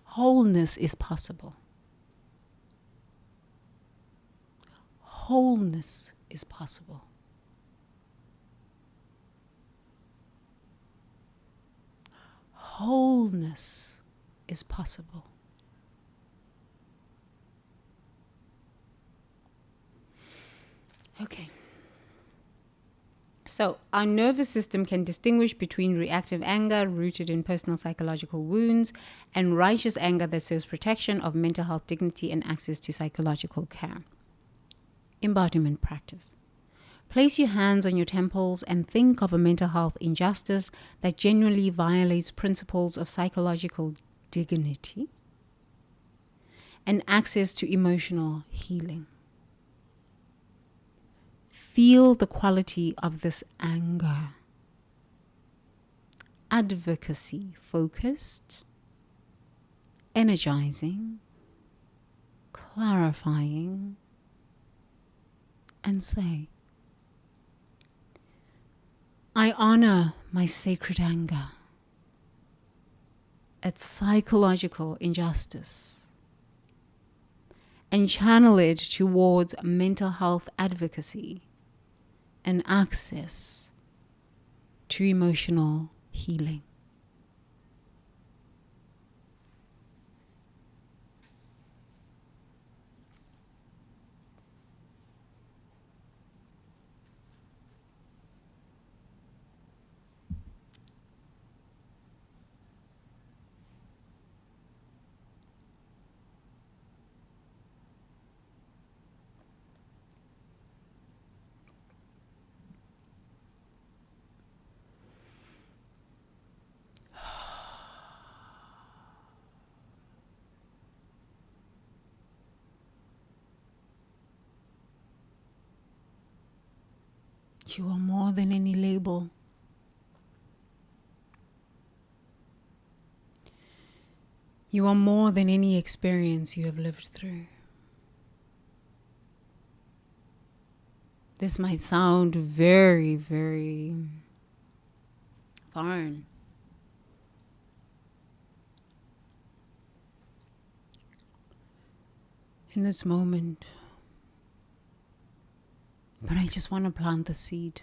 Wholeness is possible. Wholeness is possible. Wholeness is possible. Okay. So, our nervous system can distinguish between reactive anger rooted in personal psychological wounds and righteous anger that serves protection of mental health dignity and access to psychological care. Embodiment practice. Place your hands on your temples and think of a mental health injustice that genuinely violates principles of psychological dignity and access to emotional healing. Feel the quality of this anger. Advocacy focused, energizing, clarifying, and say, I honor my sacred anger at psychological injustice and channel it towards mental health advocacy and access to emotional healing. You are more than any label. You are more than any experience you have lived through. This might sound very, very foreign. In this moment, but I just want to plant the seed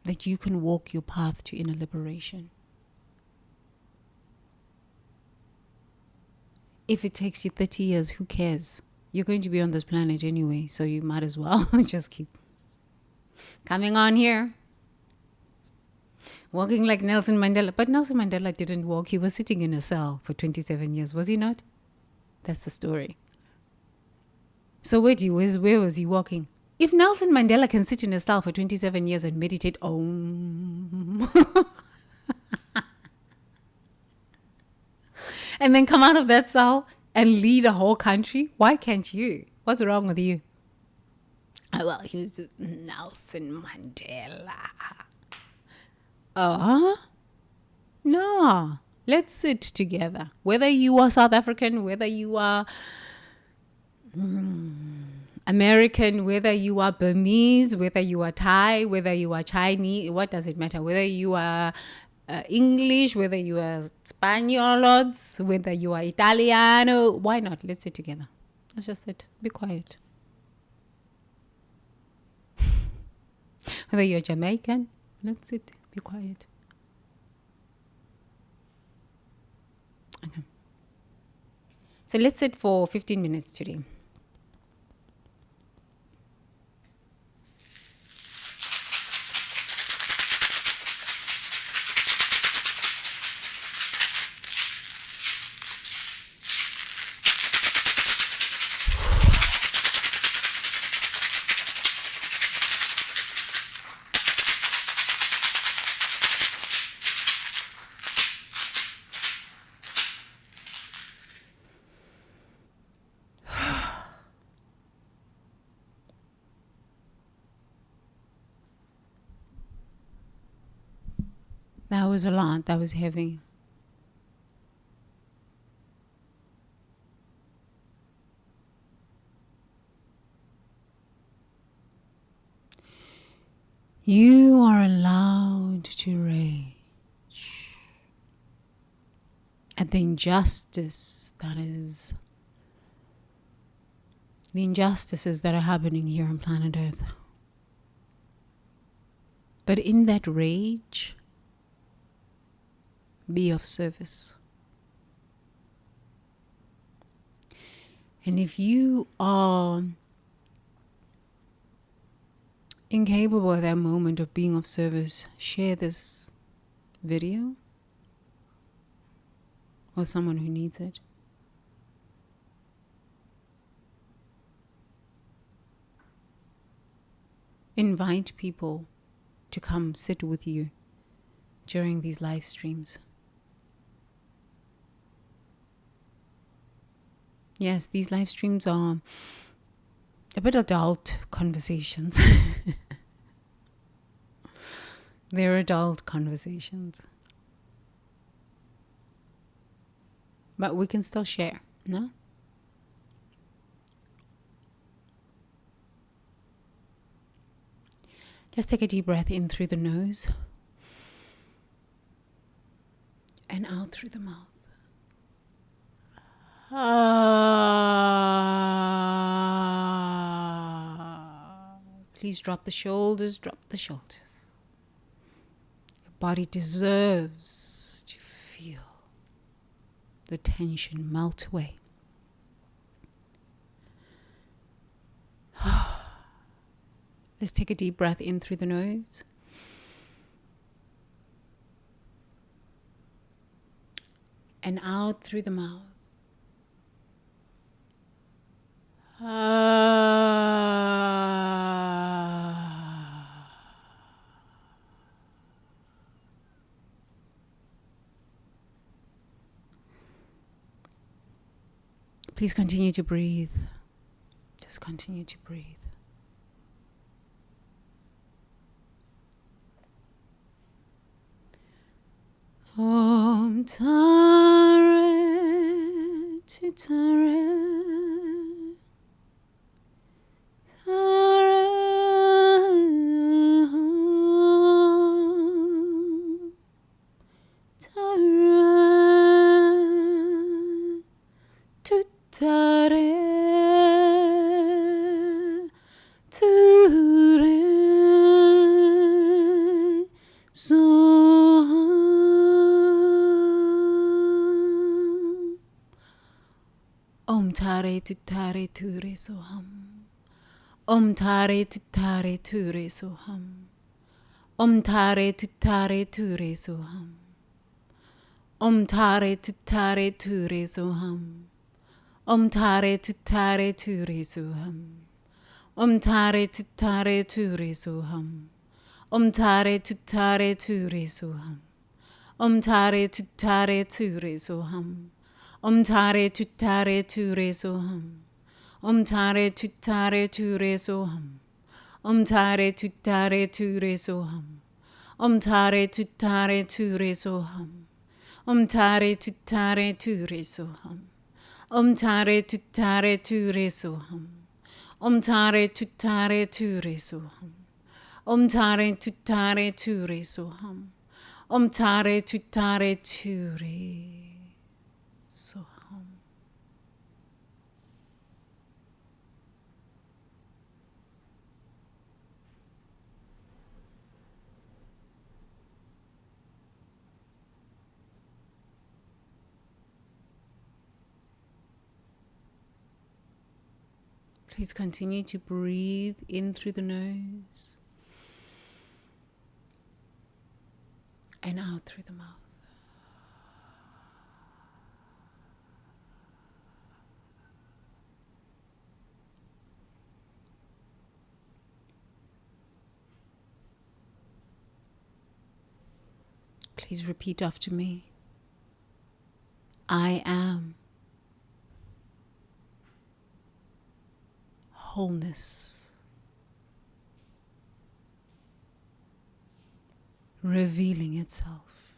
that you can walk your path to inner liberation. If it takes you 30 years, who cares? You're going to be on this planet anyway, so you might as well just keep coming on here. Walking like Nelson Mandela. But Nelson Mandela didn't walk. He was sitting in a cell for 27 years, was he not? That's the story. So where was he walking? If Nelson Mandela can sit in a cell for 27 years and meditate, and then come out of that cell and lead a whole country? Why can't you? What's wrong with you? Oh, well, he was just Nelson Mandela. No. Let's sit together. Whether you are South African, whether you are American, whether you are Burmese, whether you are Thai, whether you are Chinese, what does it matter? Whether you are English, whether you are Spaniards, whether you are Italiano, why not? Let's sit together. Let's just sit. Be quiet. Whether you're Jamaican, let's sit. Be quiet. Okay. So let's sit for 15 minutes today. That was a lot. That was heavy. You are allowed to rage at the injustices that are happening here on planet Earth. But in that rage, be of service. And if you are incapable at that moment of being of service, share this video with someone who needs it. Invite people to come sit with you during these live streams. Yes, these live streams are a bit adult conversations. They're adult conversations. But we can still share, no? Let's take a deep breath in through the nose and out through the mouth. Please drop the shoulders, drop the shoulders. Your body deserves to feel the tension melt away. Let's take a deep breath in through the nose. And out through the mouth. Please continue to breathe. Just continue to breathe. Om Tare to Tare. Om Tare Tutare Ture Soham. Om Tare Tutare Ture Soham. Om Tare Tutare Ture Soham. Om Tare Tutare Ture Soham. Om Tare Tutare Ture Soham. Om Tare Tutare Ture Soham. Om Tare Tutare Ture Soham. Om Tare Tutare Ture Soham. Tare tutare ture soham. Tare tutare ture soham. Tare tutare ture soham. Tare tutare ture soham. Tare tutare ture soham. Tare tutare ture soham. Tare tutare ture soham. Tare tutare ture soham. Tare tutare ture soham. Please continue to breathe in through the nose and out through the mouth. Please repeat after me. I am wholeness, revealing itself.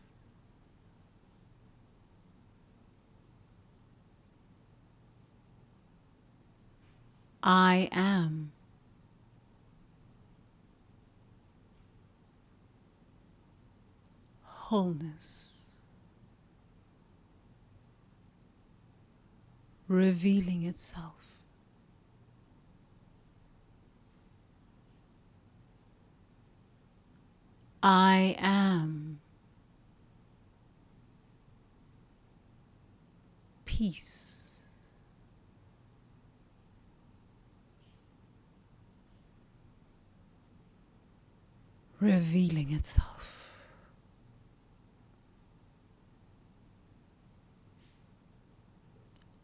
I am wholeness, revealing itself. I am peace, revealing itself.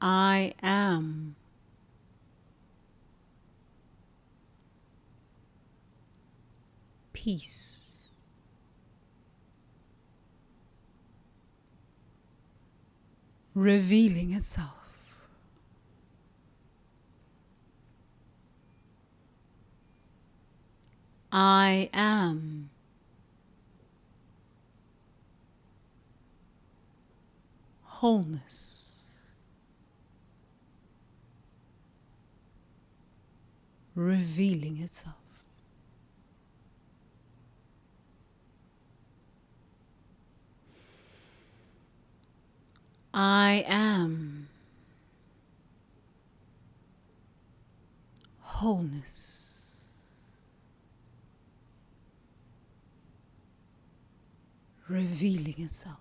I am peace, revealing itself. I am wholeness, revealing itself. I am wholeness, revealing itself.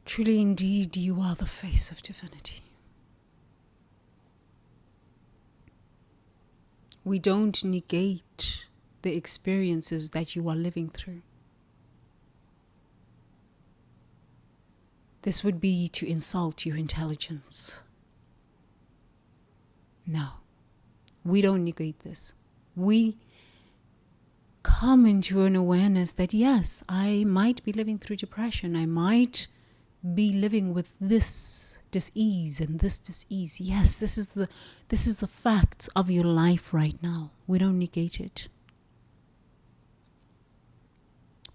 Truly, indeed, you are the face of divinity. We don't negate the experiences that you are living through. This would be to insult your intelligence. No, we don't negate this. We come into an awareness that yes, I might be living through depression. I might be living with this dis-ease and this dis-ease. Yes, this is the fact of your life right now. We don't negate it.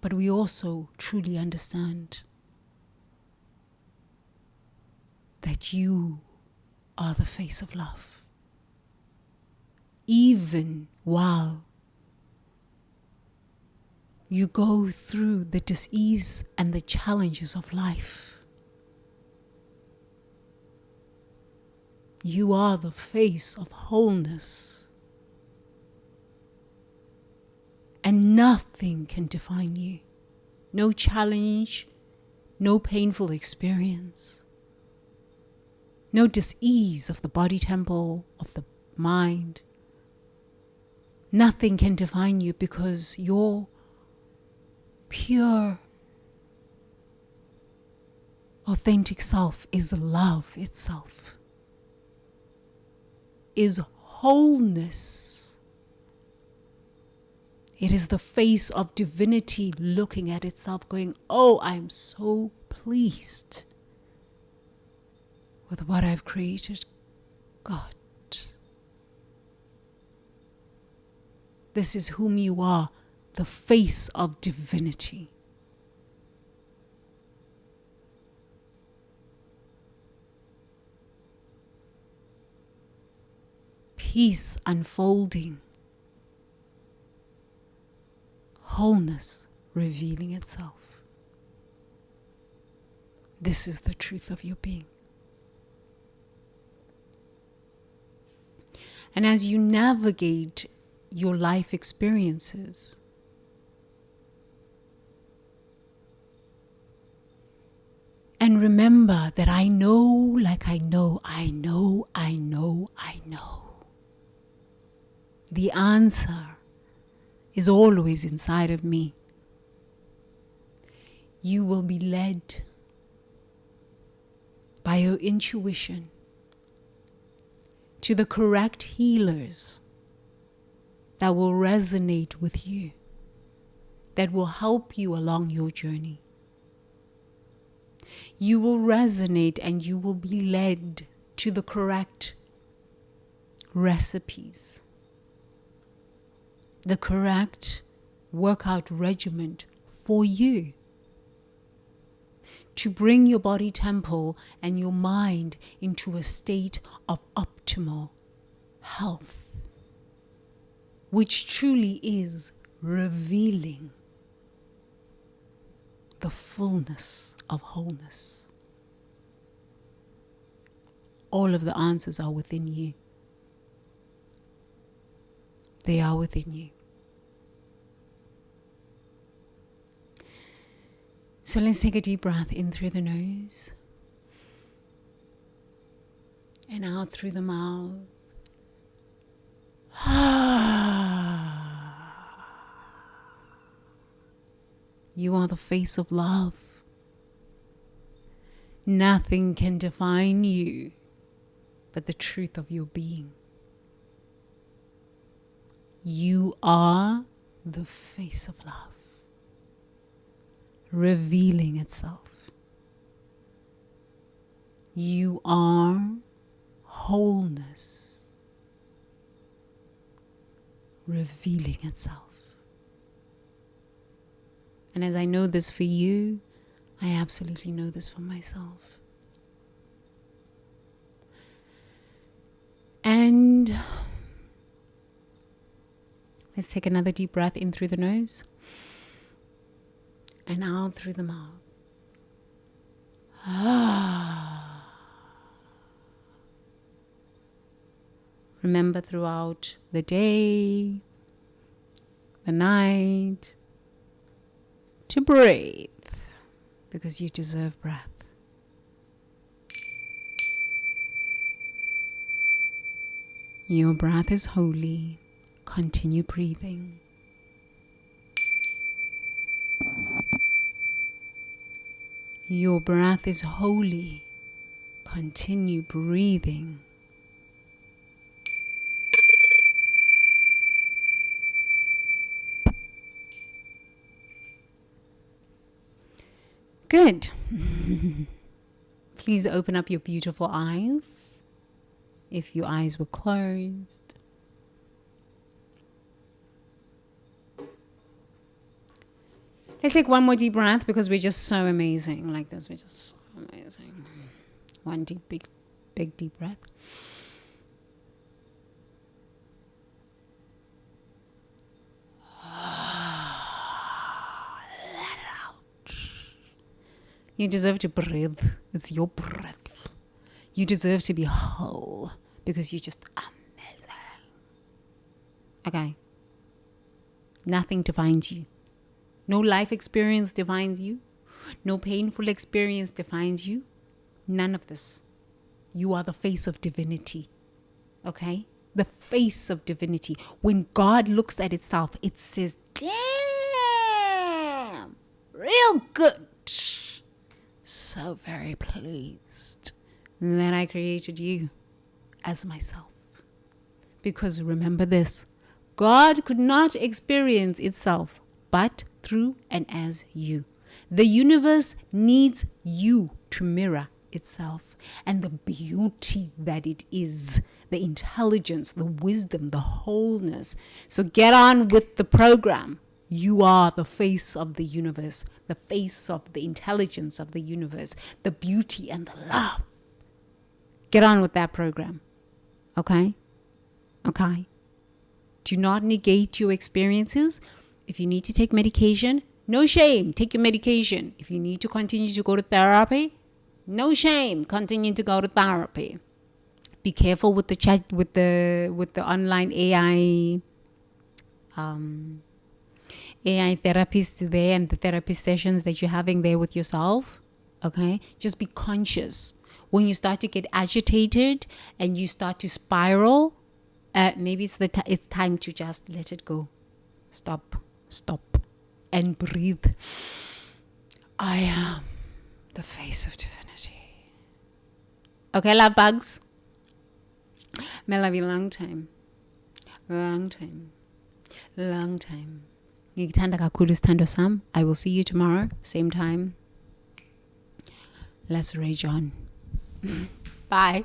But we also truly understand that you are the face of love. Even while you go through the dis-ease and the challenges of life, you are the face of wholeness. And nothing can define you. No challenge, no painful experience. no dis-ease of the body temple, of the mind. Nothing can define you because your pure, authentic self is love itself, is wholeness. It is the face of divinity looking at itself going, oh, I'm so pleased with what I've created. God, this is whom you are, the face of divinity. Peace unfolding. Wholeness revealing itself. This is the truth of your being. And as you navigate your life experiences, and remember that I know, like I know. The answer is always inside of me. You will be led by your intuition to the correct healers that will resonate with you, that will help you along your journey. You will resonate and you will be led to the correct recipes, the correct workout regimen for you to bring your body temple and your mind into a state of optimal health, which truly is revealing the fullness of wholeness. All of the answers are within you. They are within you. So let's take a deep breath in through the nose and out through the mouth. You are the face of love. Nothing can define you but the truth of your being. You are the face of love, revealing itself. You are wholeness, revealing itself. And as I know this for you, I absolutely know this for myself. And let's take another deep breath in through the nose and out through the mouth. Remember throughout the day, the night, to breathe, because you deserve breath. Your breath is holy. Continue breathing. Your breath is holy. Continue breathing. Good. Please open up your beautiful eyes if your eyes were closed. Let's take one more deep breath because we're just so amazing like this. We're just so amazing. One deep, big deep breath. Let it out. You deserve to breathe. It's your breath. You deserve to be whole because you're just amazing. Okay. Nothing defines you. No life experience defines you. No painful experience defines you. None of this. You are the face of divinity. Okay? The face of divinity. When God looks at itself, it says, damn, real good. So very pleased that I created you as myself. Because remember this, God could not experience itself but through and as you. The universe needs you to mirror itself, and the beauty that it is, the intelligence, the wisdom, the wholeness. So get on with the program. You are the face of the universe, the face of the intelligence of the universe, the beauty and the love. Get on with that program. Okay? Okay? Do not negate your experiences. If you need to take medication, no shame, take your medication. If you need to continue to go to therapy, no shame, continue to go to therapy. Be careful with the chat, with the online AI therapists there, and the therapy sessions that you're having there with yourself. Okay, just be conscious when you start to get agitated and you start to spiral. Maybe it's time to just let it go. Stop, and breathe. I am the face of divinity. Okay, love bugs. May love you long time. Ngikuthanda kakhulu sithando sam. I will see you tomorrow, same time. Let's rage on. Bye.